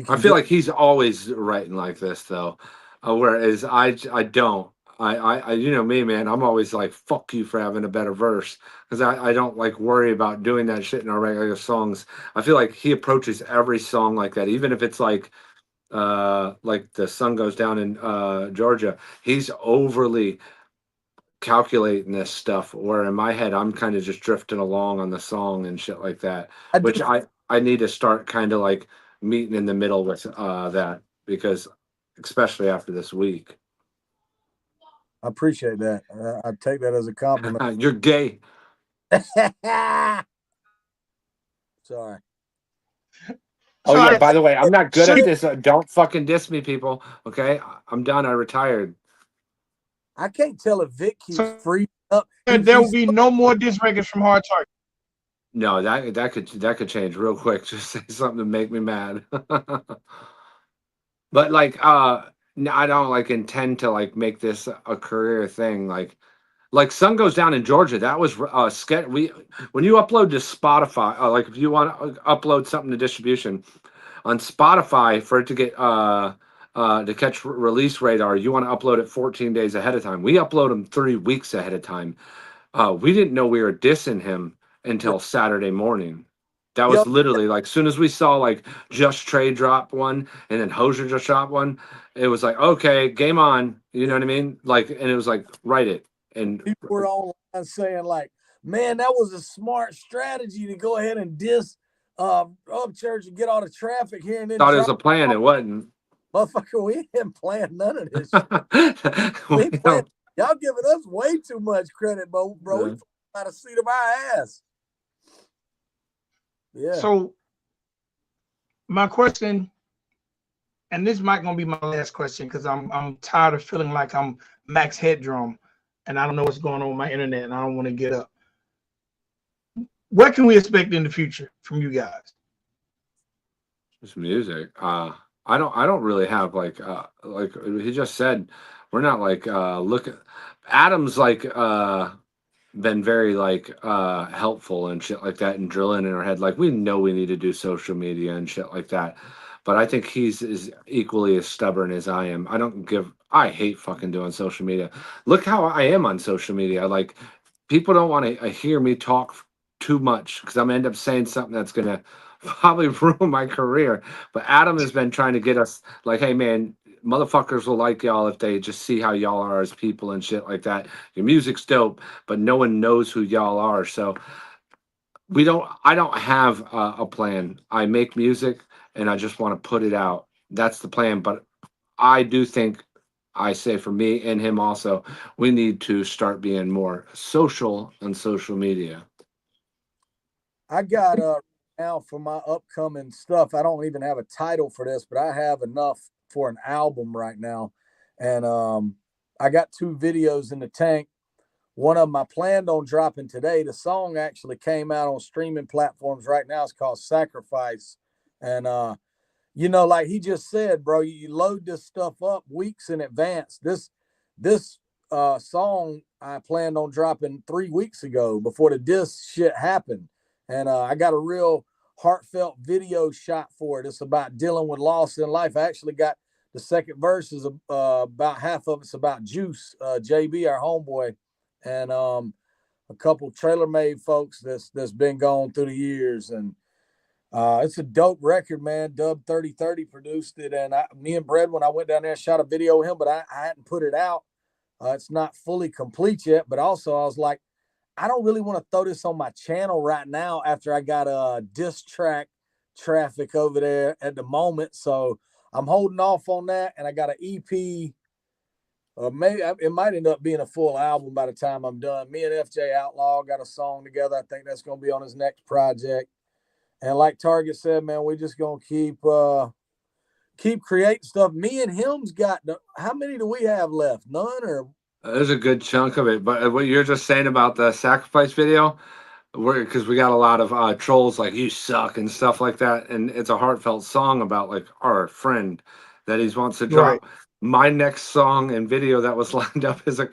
I feel like he's always writing like this though, whereas I don't. I you know me, man. I'm always like fuck you for having a better verse because I don't like worry about doing that shit in our regular songs. I feel like he approaches every song like that, even if it's like the sun goes down in Georgia. He's overly calculating this stuff where in my head I'm kind of just drifting along on the song and shit like that, which I need to start kind of like meeting in the middle with that because especially after this week. I appreciate that. I take that as a compliment. You're gay. Sorry. Oh So yeah. I, By the way, I'm not good so at this. Don't fucking diss me, people. Okay, I'm done. I retired. I can't tell if Vic keeps so freezing up. there will be no more diss records from Hard Target. No, that could change real quick. Just say something to make me mad. But like, I don't like intend to like make this a career thing. Like Sun Goes Down in Georgia. That was sketch. When you upload to Spotify, like if you want to upload something to distribution on Spotify for it to get to catch release radar, you want to upload it 14 days ahead of time. We upload them 3 weeks ahead of time. We didn't know we were dissing him until Saturday morning. That Yo, was literally like soon as we saw like Just Trade drop one and then Hosier just dropped one, it was like, okay, game on. You know what I mean? Like, and it was like, write it. And people were online saying like, man, that was a smart strategy to go ahead and diss Upchurch and get all the traffic here and then thought it was drop a plan. It wasn't. motherfucker. We didn't plan none of this shit. We We planned. don't- Y'all giving us way too much credit, bro. We Yeah. out a seat of our ass. Yeah. So my question, and this might gonna be my last question because I'm tired of feeling like I'm Max Headroom, and I don't know what's going on with my internet, and I don't want to get up. What can we expect in the future from you guys? It's music. I don't really have like he just said, we're not like look at Adam's like been very like helpful and shit like that and drilling in our head. Like we know we need to do social media and shit like that. But I think he's is equally as stubborn as I am. I hate fucking doing social media. Look how I am on social media. Like people don't want to hear me talk too much because I'm gonna end up saying something that's gonna probably ruin my career. But Adam has been trying to get us like, hey man, motherfuckers will like y'all if they just see how y'all are as people and shit like that. Your music's dope, but no one knows who y'all are. So I don't have a plan. I make music and I just want to put it out. That's the plan. But I do think, I say for me and him also, we need to start being more social on social media. I got now for my upcoming stuff. I don't even have a title for this, but I have enough for an album right now, and I got 2 videos in the tank. One of them I planned on dropping today. The song actually came out on streaming platforms right now. It's called Sacrifice, and you know, like he just said, bro, you load this stuff up weeks in advance. This song I planned on dropping 3 weeks ago before the disc shit happened. And I got a real heartfelt video shot for it. It's about dealing with loss in life. I actually got the second verse is about half of it's about Juice, JB, our homeboy, and a couple trailer made folks that's been gone through the years. And it's a dope record, man. Dub 3030 produced it, and me and Brad, when I went down there, shot a video with him, but I hadn't put it out. It's not fully complete yet, but also I was like, I don't really want to throw this on my channel right now after I got a diss track traffic over there at the moment. So I'm holding off on that, and I got an EP. Maybe it might end up being a full album by the time I'm done. Me and FJ Outlaw got a song together. I think that's going to be on his next project. And like Target said, man, we're just gonna keep creating stuff. Me and him's got how many do we have left? None or There's a good chunk of it. But what you're just saying about the sacrifice video, because we got a lot of trolls like you suck and stuff like that, and it's a heartfelt song about like our friend that he wants to Right. drop. My next song and video that was lined up is a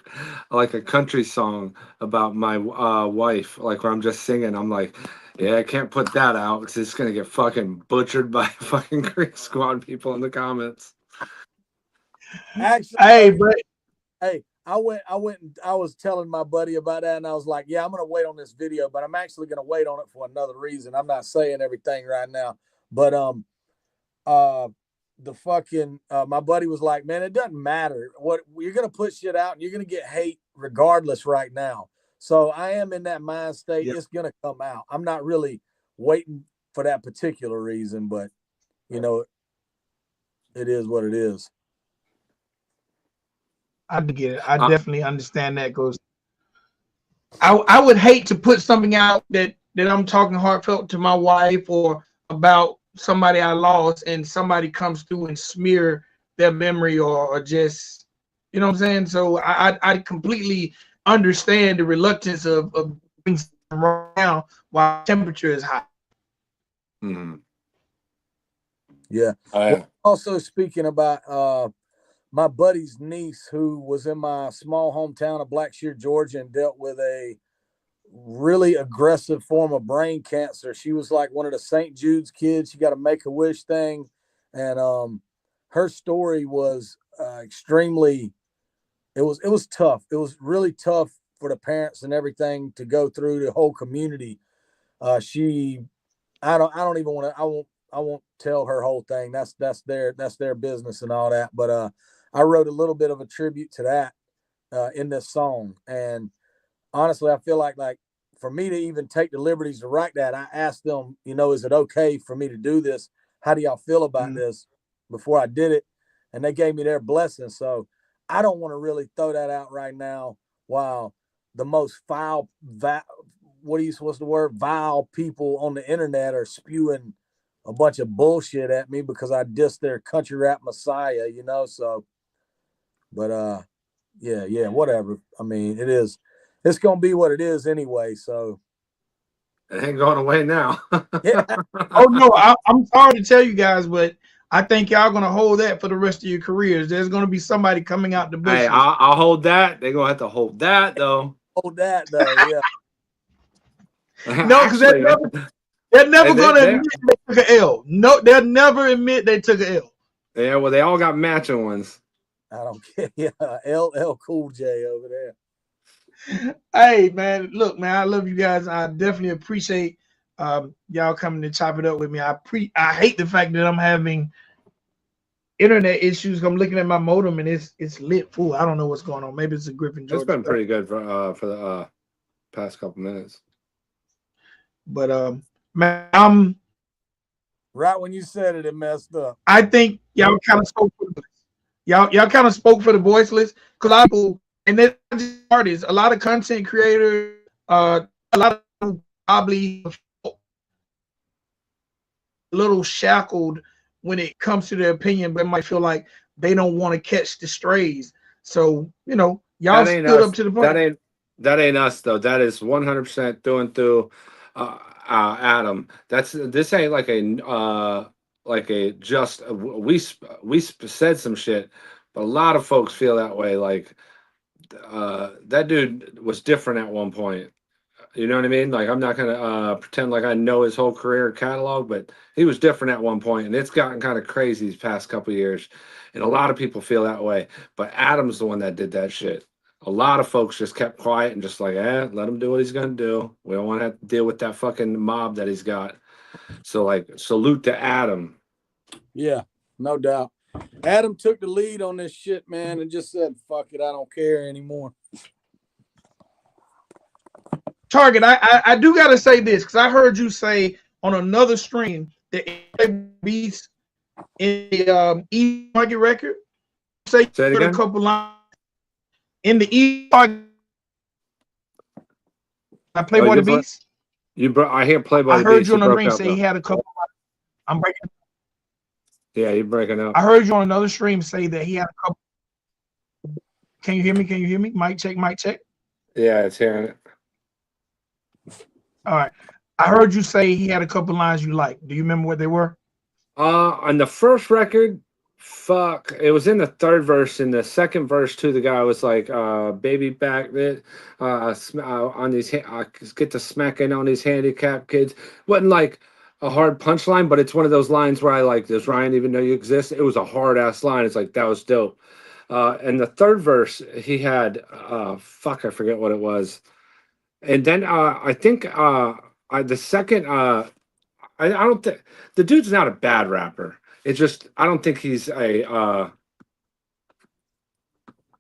country song about my wife, like where I'm just singing. I'm like, yeah, I can't put that out because it's gonna get fucking butchered by fucking Greek Squad people in the comments. actually, Hey, but hey, I was telling my buddy about that, and I was like, yeah, I'm gonna wait on this video, but I'm actually gonna wait on it for another reason. I'm not saying everything right now, but the fucking my buddy was like, man, it doesn't matter what you're gonna put shit out, and you're gonna get hate regardless right now. So I am in that mind state. yeah. It's gonna come out. I'm not really waiting for that particular reason, but you know, it is what it is. I get it. I definitely understand that. Because I would hate to put something out that I'm talking heartfelt to my wife or about somebody I lost, and somebody comes through and smear their memory or just, you know what I'm saying. So I completely understand the reluctance of being around while temperature is high. Mm-hmm. Yeah. Well, also speaking about my buddy's niece, who was in my small hometown of Blackshear, Georgia, and dealt with a really aggressive form of brain cancer. She was like one of the St. Jude's kids. She got a Make-A-Wish thing, and her story was extremely. It was tough. It was really tough for the parents and everything to go through, the whole community. I don't even want to. I won't tell her whole thing. That's their business and all that. But I wrote a little bit of a tribute to that in this song. And honestly, I feel like for me to even take the liberties to write that, I asked them, is it okay for me to do this? How do y'all feel about this before I did it? And they gave me their blessing. So I don't want to really throw that out right now while the most vile people on the internet are spewing a bunch of bullshit at me because I dissed their country rap messiah, so, but yeah, whatever. I mean, it's going to be what it is anyway, so. It ain't going away now. Yeah. Oh no, I'm sorry to tell you guys, but I think y'all gonna hold that for the rest of your careers. There's gonna be somebody coming out the bushes. Hey, I'll hold that. They're gonna have to hold that though. Hold that though, yeah. No, because they're never gonna admit they took an L. No, they'll never admit they took an L. Yeah, well, they all got matching ones. I don't care. Yeah, LL Cool J over there. Hey man, look, man, I love you guys. I definitely appreciate y'all coming to chop it up with me. I hate the fact that I'm having internet issues. I'm looking at my modem and it's lit full. I don't know what's going on. Maybe it's a Griffin, Georgia. It's been pretty good for the past couple minutes. But man, right when you said it messed up. I think y'all kind of spoke for y'all kind of spoke for the voiceless, because a lot of people, and they're just artists, a lot of content creators, a lot of probably a little shackled when it comes to their opinion, but might feel like they don't want to catch the strays. So y'all stood up to the point. That ain't us though. That is 100% through and through. Adam, this ain't like a just we said some shit, but a lot of folks feel that way. Like that dude was different at one point. You know what I mean? Like, I'm not gonna pretend like I know his whole career catalog, but he was different at one point, and it's gotten kind of crazy these past couple of years, and a lot of people feel that way. But Adam's the one that did that shit. A lot of folks just kept quiet and just like, let him do what he's gonna do. We don't want to have to deal with that fucking mob that he's got. So, like, salute to Adam. Yeah, no doubt. Adam took the lead on this shit, man, and just said, "Fuck it, I don't care anymore." Target, I do gotta say this, because I heard you say on another stream that beats in the E Market record. Say a couple lines in the E Market. I Playboy the Beast. I hear Playboy. I heard you on the stream say he had a couple. I'm breaking. Yeah, you're breaking up. I heard you on another stream say that he had a couple. Can you hear me? Can you hear me? Mic check. Mic check. Yeah, it's hearing it. All right. I heard you say he had a couple lines you liked. Do you remember what they were? On the first record, fuck, it was in the third verse. In the second verse, too, the guy was like, "Baby back on these, get to smacking on these handicapped kids." Wasn't like a hard punchline, but it's one of those lines where I like, does Ryan even know you exist? It was a hard ass line. It's like, that was dope. And the third verse, he had, fuck, I forget what it was. And then I think the second, I don't think the dude's not a bad rapper. It's just I don't think he's I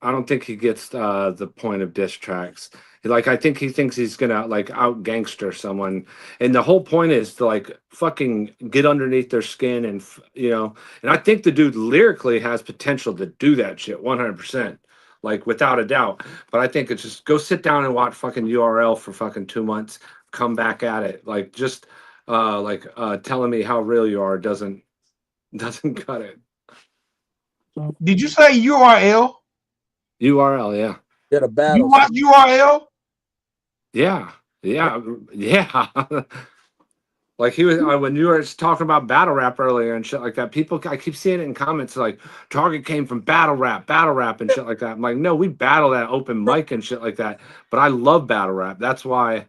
don't think he gets the point of diss tracks. Like, I think he thinks he's gonna like out gangster someone, and the whole point is to like fucking get underneath their skin, and and I think the dude lyrically has potential to do that shit 100%. like without a doubt. But I think it's just go sit down and watch fucking URL for fucking 2 months, come back at it. Like just telling me how real you are doesn't cut it. Did you say URL? URL, yeah. Yeah, the You battle. watch URL? Yeah. Like he was when you were talking about battle rap earlier and shit like that. People, I keep seeing it in comments like Target came from battle rap and shit like that. I'm like, no, we battle at open mic and shit like that. But I love battle rap. That's why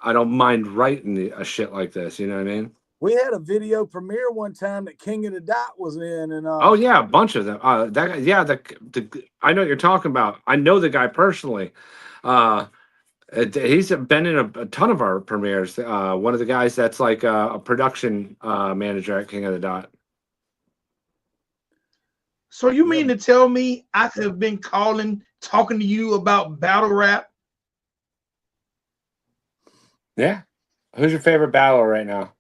I don't mind writing a shit like this. You know what I mean? We had a video premiere one time that King of the Dot was in, and Oh yeah, a bunch of them. That guy, yeah, the I know what you're talking about. I know the guy personally. He's been in a ton of our premieres. One of the guys that's like a production manager at King of the Dot. So you mean to tell me I could have been talking to you about battle rap? Yeah. Who's your favorite battler right now?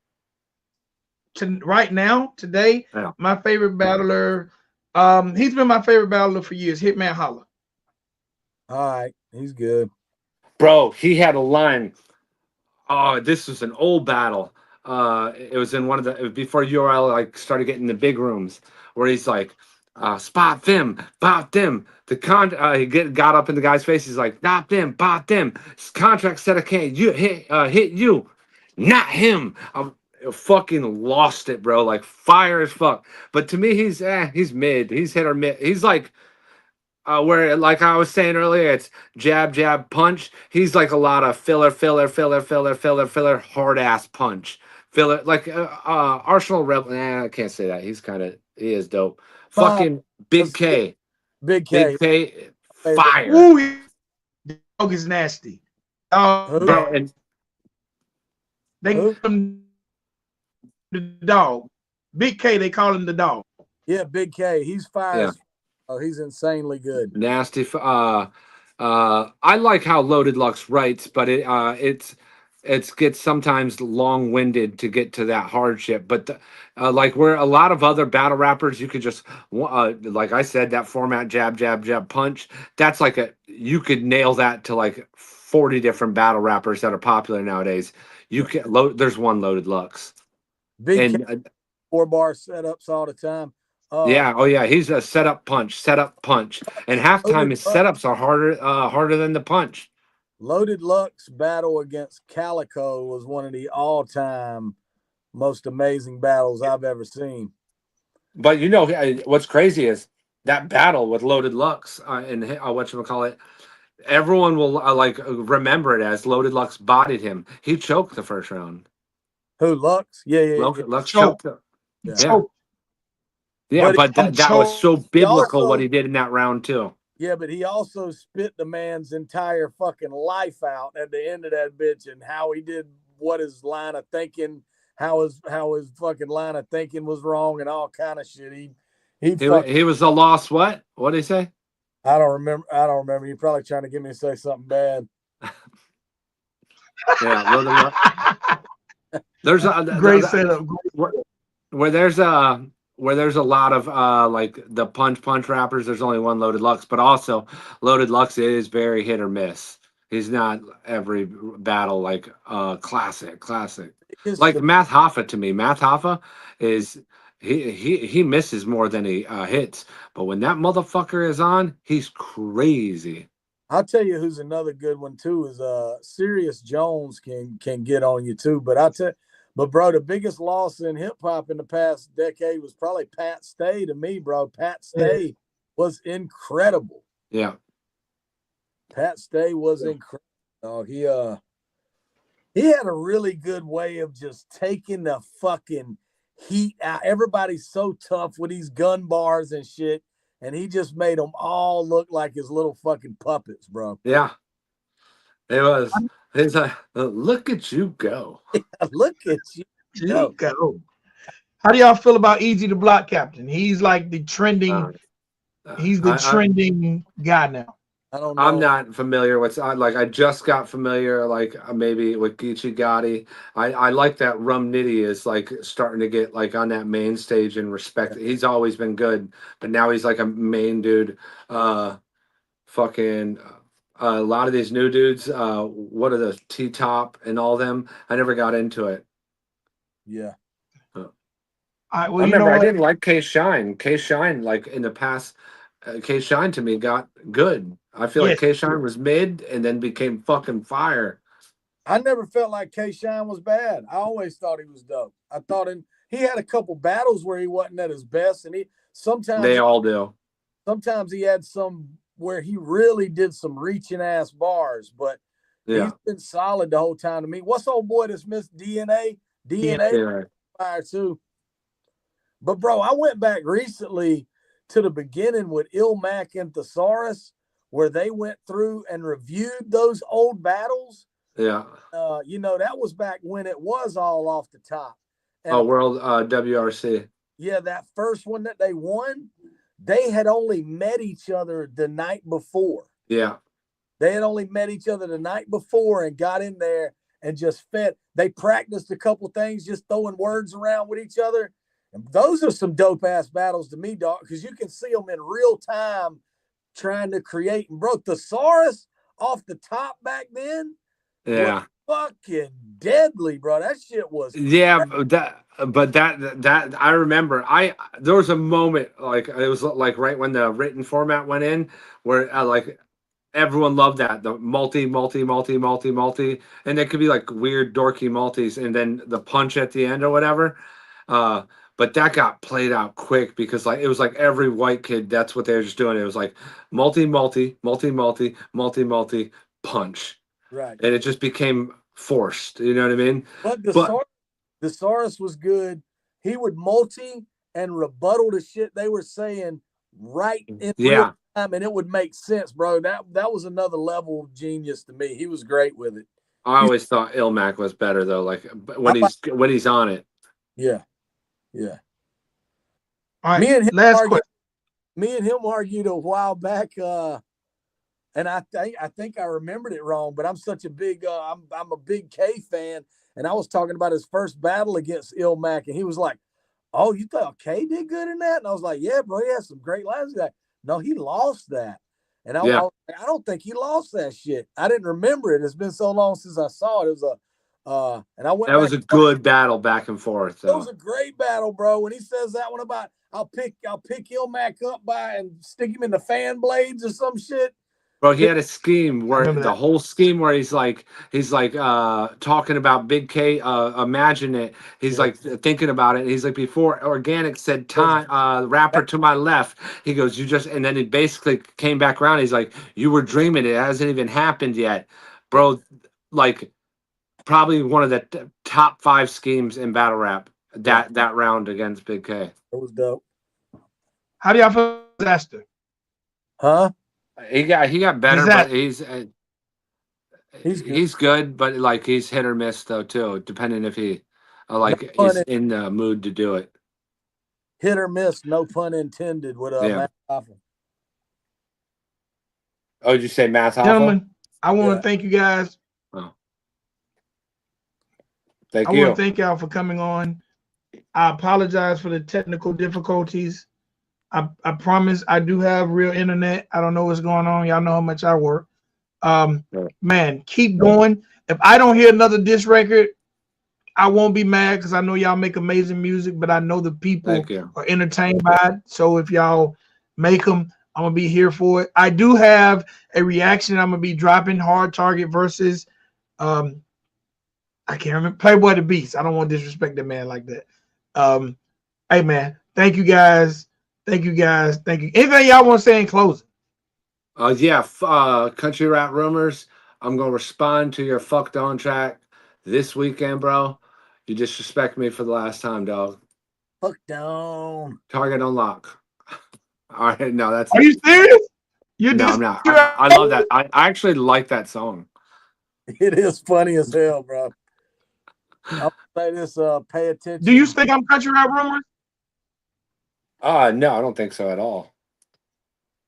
Right now, today, Yeah. my favorite battler, he's been my favorite battler for years, Hitman Holla. all right, he's good. Bro, he had a line. Oh, this was an old battle. It was in one of the before URL like started getting the big rooms where he's like, spot them, bot them. He got up in the guy's face. He's like, not them, bot them. Contract said I can't hit you, not him. I fucking lost it, bro. Like fire as fuck. But to me, he's mid. He's hit or mid. He's like. Where, like I was saying earlier, it's jab, jab, punch. He's like a lot of filler, hard ass punch. Filler, like Arsenal Rebel. I can't say that. He is dope. Fucking Big K. Big K. Big K, fire. Ooh, the dog is nasty. Bro, and they call him the dog. Big K, they call him the dog. Yeah, Big K. He's fire. Yeah. Oh, he's insanely good. Nasty. I like how Loaded Lux writes, but it gets sometimes long-winded to get to that hardship. But like where a lot of other battle rappers, you could just like I said, that format jab, jab, jab, punch. That's like you could nail that to like 40 different battle rappers that are popular nowadays. You can there's one Loaded Lux. Big K, 4-bar setups all the time. Yeah, oh yeah, he's a setup punch, and halftime his setups are harder than the punch. Loaded Lux battle against Calico was one of the all-time most amazing battles I've ever seen. But you know what's crazy is that battle with Loaded Lux and whatchamacallit, everyone will like remember it as Loaded Lux bodied him. He choked the first round. Who, Lux? Yeah. Lux choked him. Yeah. Yeah, but that was so biblical what he did in that round too. Yeah, but he also spit the man's entire fucking life out at the end of that bitch, and how he did what his line of thinking, how his fucking line of thinking was wrong, and all kind of shit. He was a lost what? What did he say? I don't remember. You're probably trying to get me to say something bad. Yeah, there's a great setup. Where there's a lot of like the punch rappers, there's only one Loaded Lux, but also Loaded Lux is very hit or miss. He's not every battle like classic. Like Math Hoffa to me. Math Hoffa is he misses more than he hits, but when that motherfucker is on, he's crazy. I'll tell you who's another good one too is Serious Jones can get on you too, but bro, the biggest loss in hip hop in the past decade was probably Pat Stay to me, bro. Pat Stay was incredible. Yeah. Pat Stay was incredible. He had a really good way of just taking the fucking heat out. Everybody's so tough with these gun bars and shit, and he just made them all look like his little fucking puppets, bro. Yeah. It was. It's like, look at you go. Look at you go. How do y'all feel about Easy the Block Captain? He's like the trending. He's the trending guy now. I don't know. I'm not familiar with. I just got familiar, like maybe with Geechee Gotti. I like that Rum Nitty is like starting to get like on that main stage and respect. He's always been good, but now he's like a main dude. fucking a lot of these new dudes. What are the T-Top and all them? I never got into it. Yeah. All right, I well, you know remember I what? didn't like K Shine. K Shine, like in the past, K Shine to me got good. I feel like Yes, K Shine was mid and then became fucking fire. I never felt like K Shine was bad. I always thought he was dope. I thought he had a couple battles where he wasn't at his best, and They all do. sometimes he had some where he really did some reaching ass bars, but he's Yeah. been solid the whole time to me. What's old boy that's missed DNA? yeah. DNA Yeah. fire too. But bro, I went back recently to the beginning with Ilmac and Thesaurus, where they went through and reviewed those old battles. Yeah. You know, that was back when it was all off the top. And Oh, World WRC. yeah, that first one that they won, they had only met each other the night before. Yeah. They had only met each other the night before and got in there and just fed. They practiced a couple things, just throwing words around with each other. And those are some dope ass battles to me, dog, because you can see them in real time trying to create. And bro, Thesaurus off the top back then was Yeah. fucking deadly, bro. That shit was. Yeah, but that I remember. There was a moment like it was like right when the written format went in, where like everyone loved that the multi, and it could be like weird dorky multis, and then the punch at the end or whatever. Uh, but that got played out quick because like it was like every white kid. That's what they were just doing. It was like multi, punch, Right. and it just became forced. You know what I mean? But But the Saurus was good. He would multi and rebuttal the shit they were saying right in real yeah. time, and it would make sense, bro. That was another level of genius to me. He was great with it. I always thought Ilmac was better though. Like I, when he's on it. yeah, yeah. All right, Me and him last argued. question. Me and him argued a while back. And I think I remembered it wrong, but I'm such a big I'm a big K fan, and I was talking about his first battle against Ilmac, and he was like, "Oh, you thought K did good in that?" And I was like, "Yeah, bro, he has some great lines." He's like, "No, he lost that," and Yeah. I don't think he lost that shit. I didn't remember it. It's been so long since I saw it. It was and I went That back. was a good battle back and forth It was though. a great battle, bro. When he says that one about I'll pick Ilmac up by and stick him in the fan blades or some shit. Bro, he had a scheme I where remember the that. whole scheme where he's like talking about Big K, imagine it. He's Yeah. like thinking about it. He's like before organic said time rapper to my left. He goes, you just and then he basically came back around. He's like, you were dreaming, it hasn't even happened yet. Bro, like probably one of the top 5 schemes in battle rap that round against Big K. It was dope. How do y'all feel about Disaster? Huh? He got better, but Disaster. he's good, but like he's hit or miss though too, depending if he No like pun is in the mood to do it. hit or miss, no pun intended with Yeah. Matt Hoffman. Oh, did you say Math Hoffa? Gentlemen, I want Yeah. to thank you guys. Oh. Thank I you. want to thank y'all for coming on. I apologize for the technical difficulties. I promise I do have real internet. I don't know what's going on. Y'all know how much I work. Man, keep going. If I don't hear another diss record, I won't be mad because I know y'all make amazing music, but I know the people Thank you. are entertained by it. So if y'all make them, I'm gonna be here for it. I do have a reaction. I'm gonna be dropping Hard Target versus I can't remember Playboy the Beast. I don't want to disrespect that man like that. Hey man, thank you guys. Thank you guys. Thank you. Anything y'all want to say in closing? Country Rap Rumors. I'm gonna respond to your fucked on track this weekend, bro. You disrespect me for the last time, dog. Fucked on. Target unlock. All right, no, that's Are you serious? You no, just I'm not. I love that. I actually like that song. It is funny as hell, bro. I'll say this, pay attention. Do you think I'm Country Rap Rumors? No, I don't think so at all.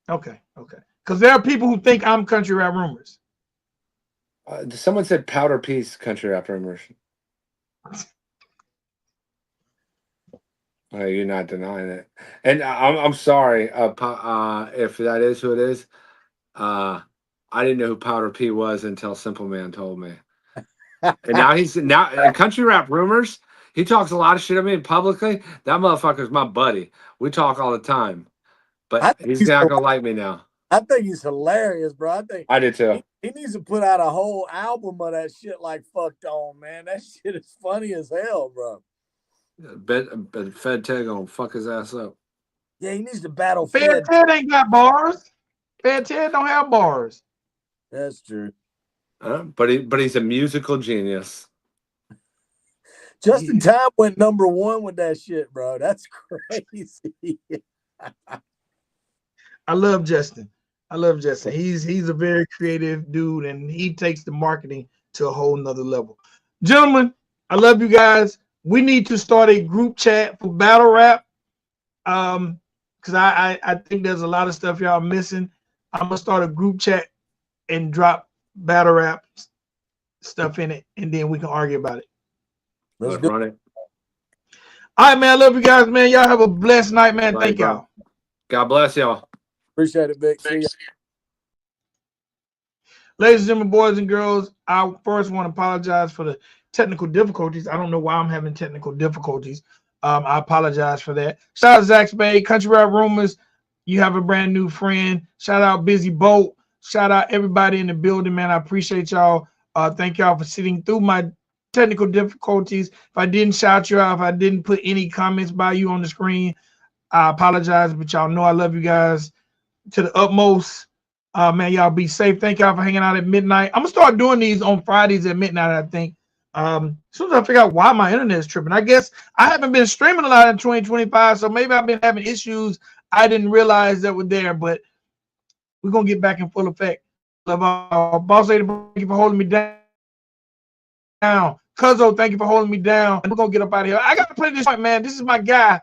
Okay. Because there are people who think I'm Country Rap Rumors. Someone said Powder Piece Country Rap Rumors. You're not denying it, and I'm sorry if that is who it is. I didn't know who Powder P was until Simple Man told me. And now he's in country rap rumors. He talks a lot of shit at me publicly. That motherfucker's my buddy. We talk all the time. But he's not gonna like me now. I think he's hilarious, bro. I do too. He needs to put out a whole album of that shit like Fucked On, man. That shit is funny as hell, bro. Bet Fed Ted gonna fuck his ass up. Yeah, he needs to battle Fed Ted ain't got bars. Fed Ted don't have bars. That's true. But he's a musical genius. Justin Time went #1 with that shit, bro. That's crazy. I love Justin. He's a very creative dude, and he takes the marketing to a whole nother level. Gentlemen, I love you guys. We need to start a group chat for battle rap. Because I think there's a lot of stuff y'all missing. I'm gonna start a group chat and drop battle rap stuff in it, and then we can argue about it. Let's run it. All right, man. I love you guys, man. Y'all have a blessed night, man. Right, Thank y'all. God bless y'all. Appreciate it, Vic. See ya. Ladies and gentlemen, boys and girls, I first want to apologize for the technical difficulties. I don't know why I'm having technical difficulties. I apologize for that. Shout out Zach Spade, Country Rap Rumors. You have a brand new friend. Shout out Busy Boat. Shout out everybody in the building, man. I appreciate y'all. Thank y'all for sitting through my technical difficulties. If I didn't shout you out, if I didn't put any comments by you on the screen, I apologize, but y'all know I love you guys to the utmost. Man, y'all be safe. Thank y'all for hanging out at midnight. I'm gonna start doing these on Fridays at midnight, I think. As soon as I figure out why my internet is tripping. I guess I haven't been streaming a lot in 2025, so maybe I've been having issues I didn't realize that were there, but we're gonna get back in full effect. Love all. Boss Lady, thank you for holding me down. Cuzzo, thank you for holding me down. We're gonna get up out of here. I gotta play this point, man. This is my guy.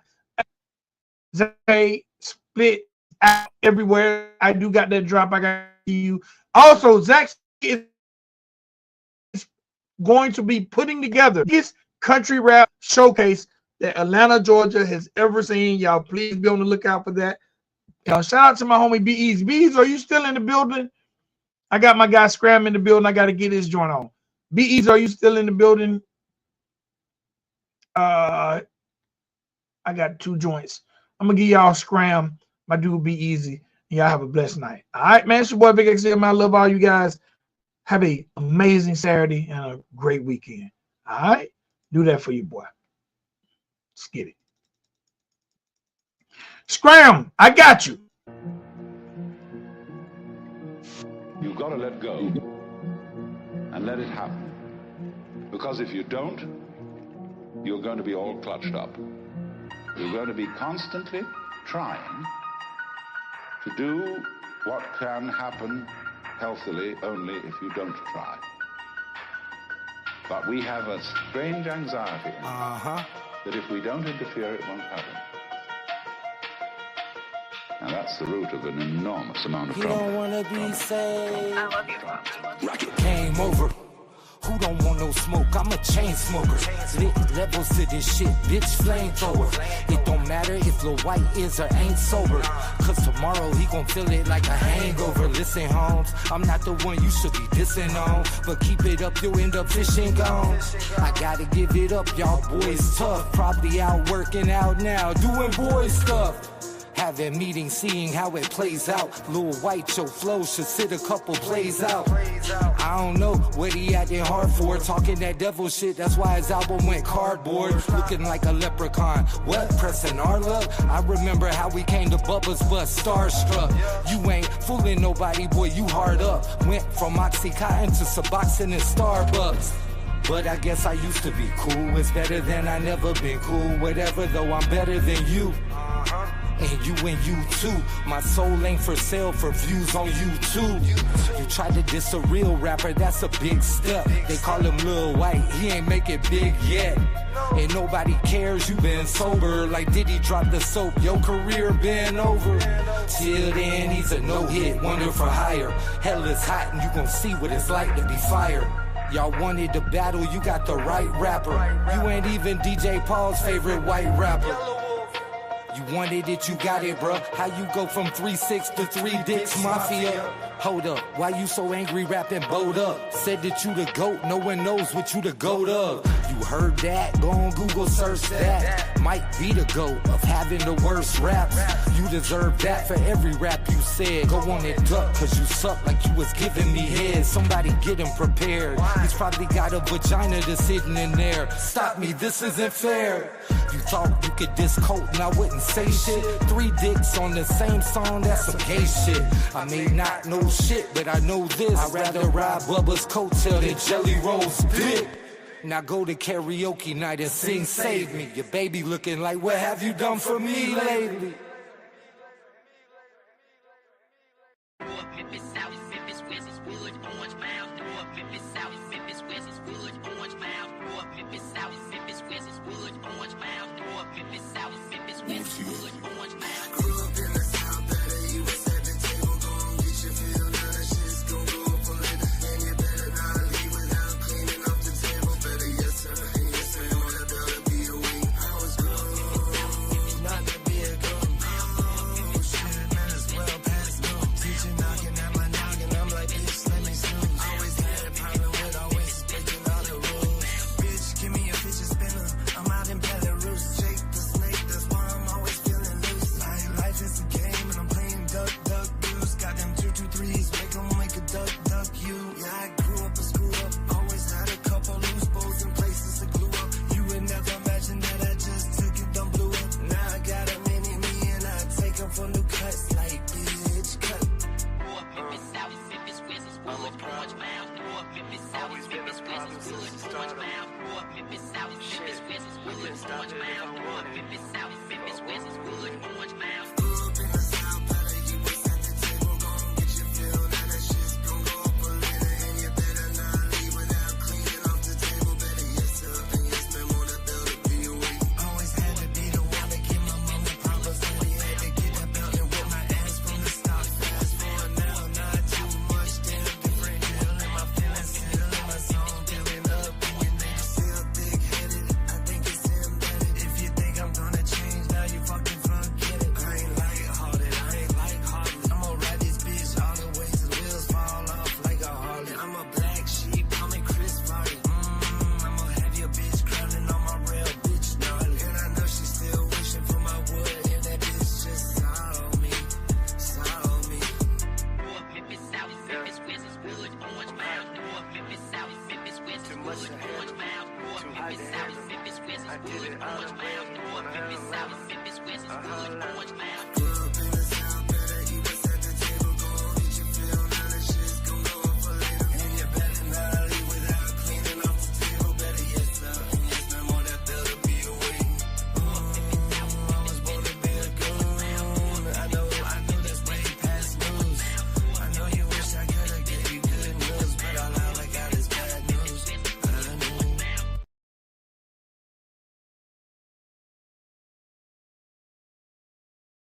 Zay split out everywhere. I do got that drop. I got you. Also, Zach is going to be putting together his country rap showcase that Atlanta, Georgia has ever seen. Y'all please be on the lookout for that. Y'all shout out to my homie B-Eazy. B-Eazy, are you still in the building? I got my guy Scram in the building. I got to get his joint on. B-Eazy, are you still in the building? I got 2 joints. I'm going to give y'all Scram. My dude B-Eazy. Y'all have a blessed night. All right, man. It's your boy VicXL, man. I love all you guys. Have an amazing Saturday and a great weekend. All right? Do that for you, boy. Let's get it. Scram, I got you. You've got to let go and let it happen. Because if you don't, you're going to be all clutched up. You're going to be constantly trying to do what can happen healthily only if you don't try. But we have a strange anxiety that if we don't interfere, it won't happen. And that's the root of an enormous amount of trouble. You don't wanna be saved. I love you. Rocket came over. Who don't want no smoke? I'm a chain smoker. Lit levels to this shit, bitch, flamethrower. It don't matter if Lil White is or ain't sober. Cause tomorrow he gon' feel it like a hangover. Listen, Holmes, I'm not the one you should be dissing on. But keep it up, you'll end up fishing gone. I gotta give it up, y'all boys tough. Probably out working out now, doing boy stuff. Having meetings, seeing how it plays out. Lil White, your flow should sit a couple plays out. I don't know what he acting hard for. Talking that devil shit, that's why his album went cardboard. Looking like a leprechaun. What, pressing our luck? I remember how we came to Bubba's bus, starstruck. You ain't fooling nobody, boy, you hard up. Went from Oxycontin to Suboxone and Starbucks. But I guess I used to be cool. It's better than I never been cool. Whatever, though, I'm better than you. And you too. My soul ain't for sale for views on YouTube. You tried to diss a real rapper, that's a big step. They call him Lil White, he ain't make it big yet. And nobody cares, you been sober. Like Diddy dropped the soap, your career been over. Till then, he's a no-hit, wonder for hire. Hell is hot and you gon' see what it's like to be fired. Y'all wanted to battle, you got the right rapper. You ain't even DJ Paul's favorite white rapper. You wanted it, you got it, bruh. How you go from 3-6 to 3 Dicks Mafia? Hold up, why you so angry rapping bowed up? Said that you the GOAT, no one knows what you the GOAT of. You heard that? Go on Google search that. Might be the GOAT of having the worst raps. You deserve that for every rap you said. Go on and duck, cause you suck like you was giving me head. Somebody get him prepared. He's probably got a vagina that's hidden in there. Stop me, this isn't fair. You thought you could diss Colt and I wouldn't say shit. 3 dicks on the same song, that's some gay shit. I may not know shit, but I know this. I'd rather ride Bubba's coattail than Jelly Roll's dick. Now go to karaoke night and sing Save Me. Your baby looking like, what have you done for me lately? I did it out of way.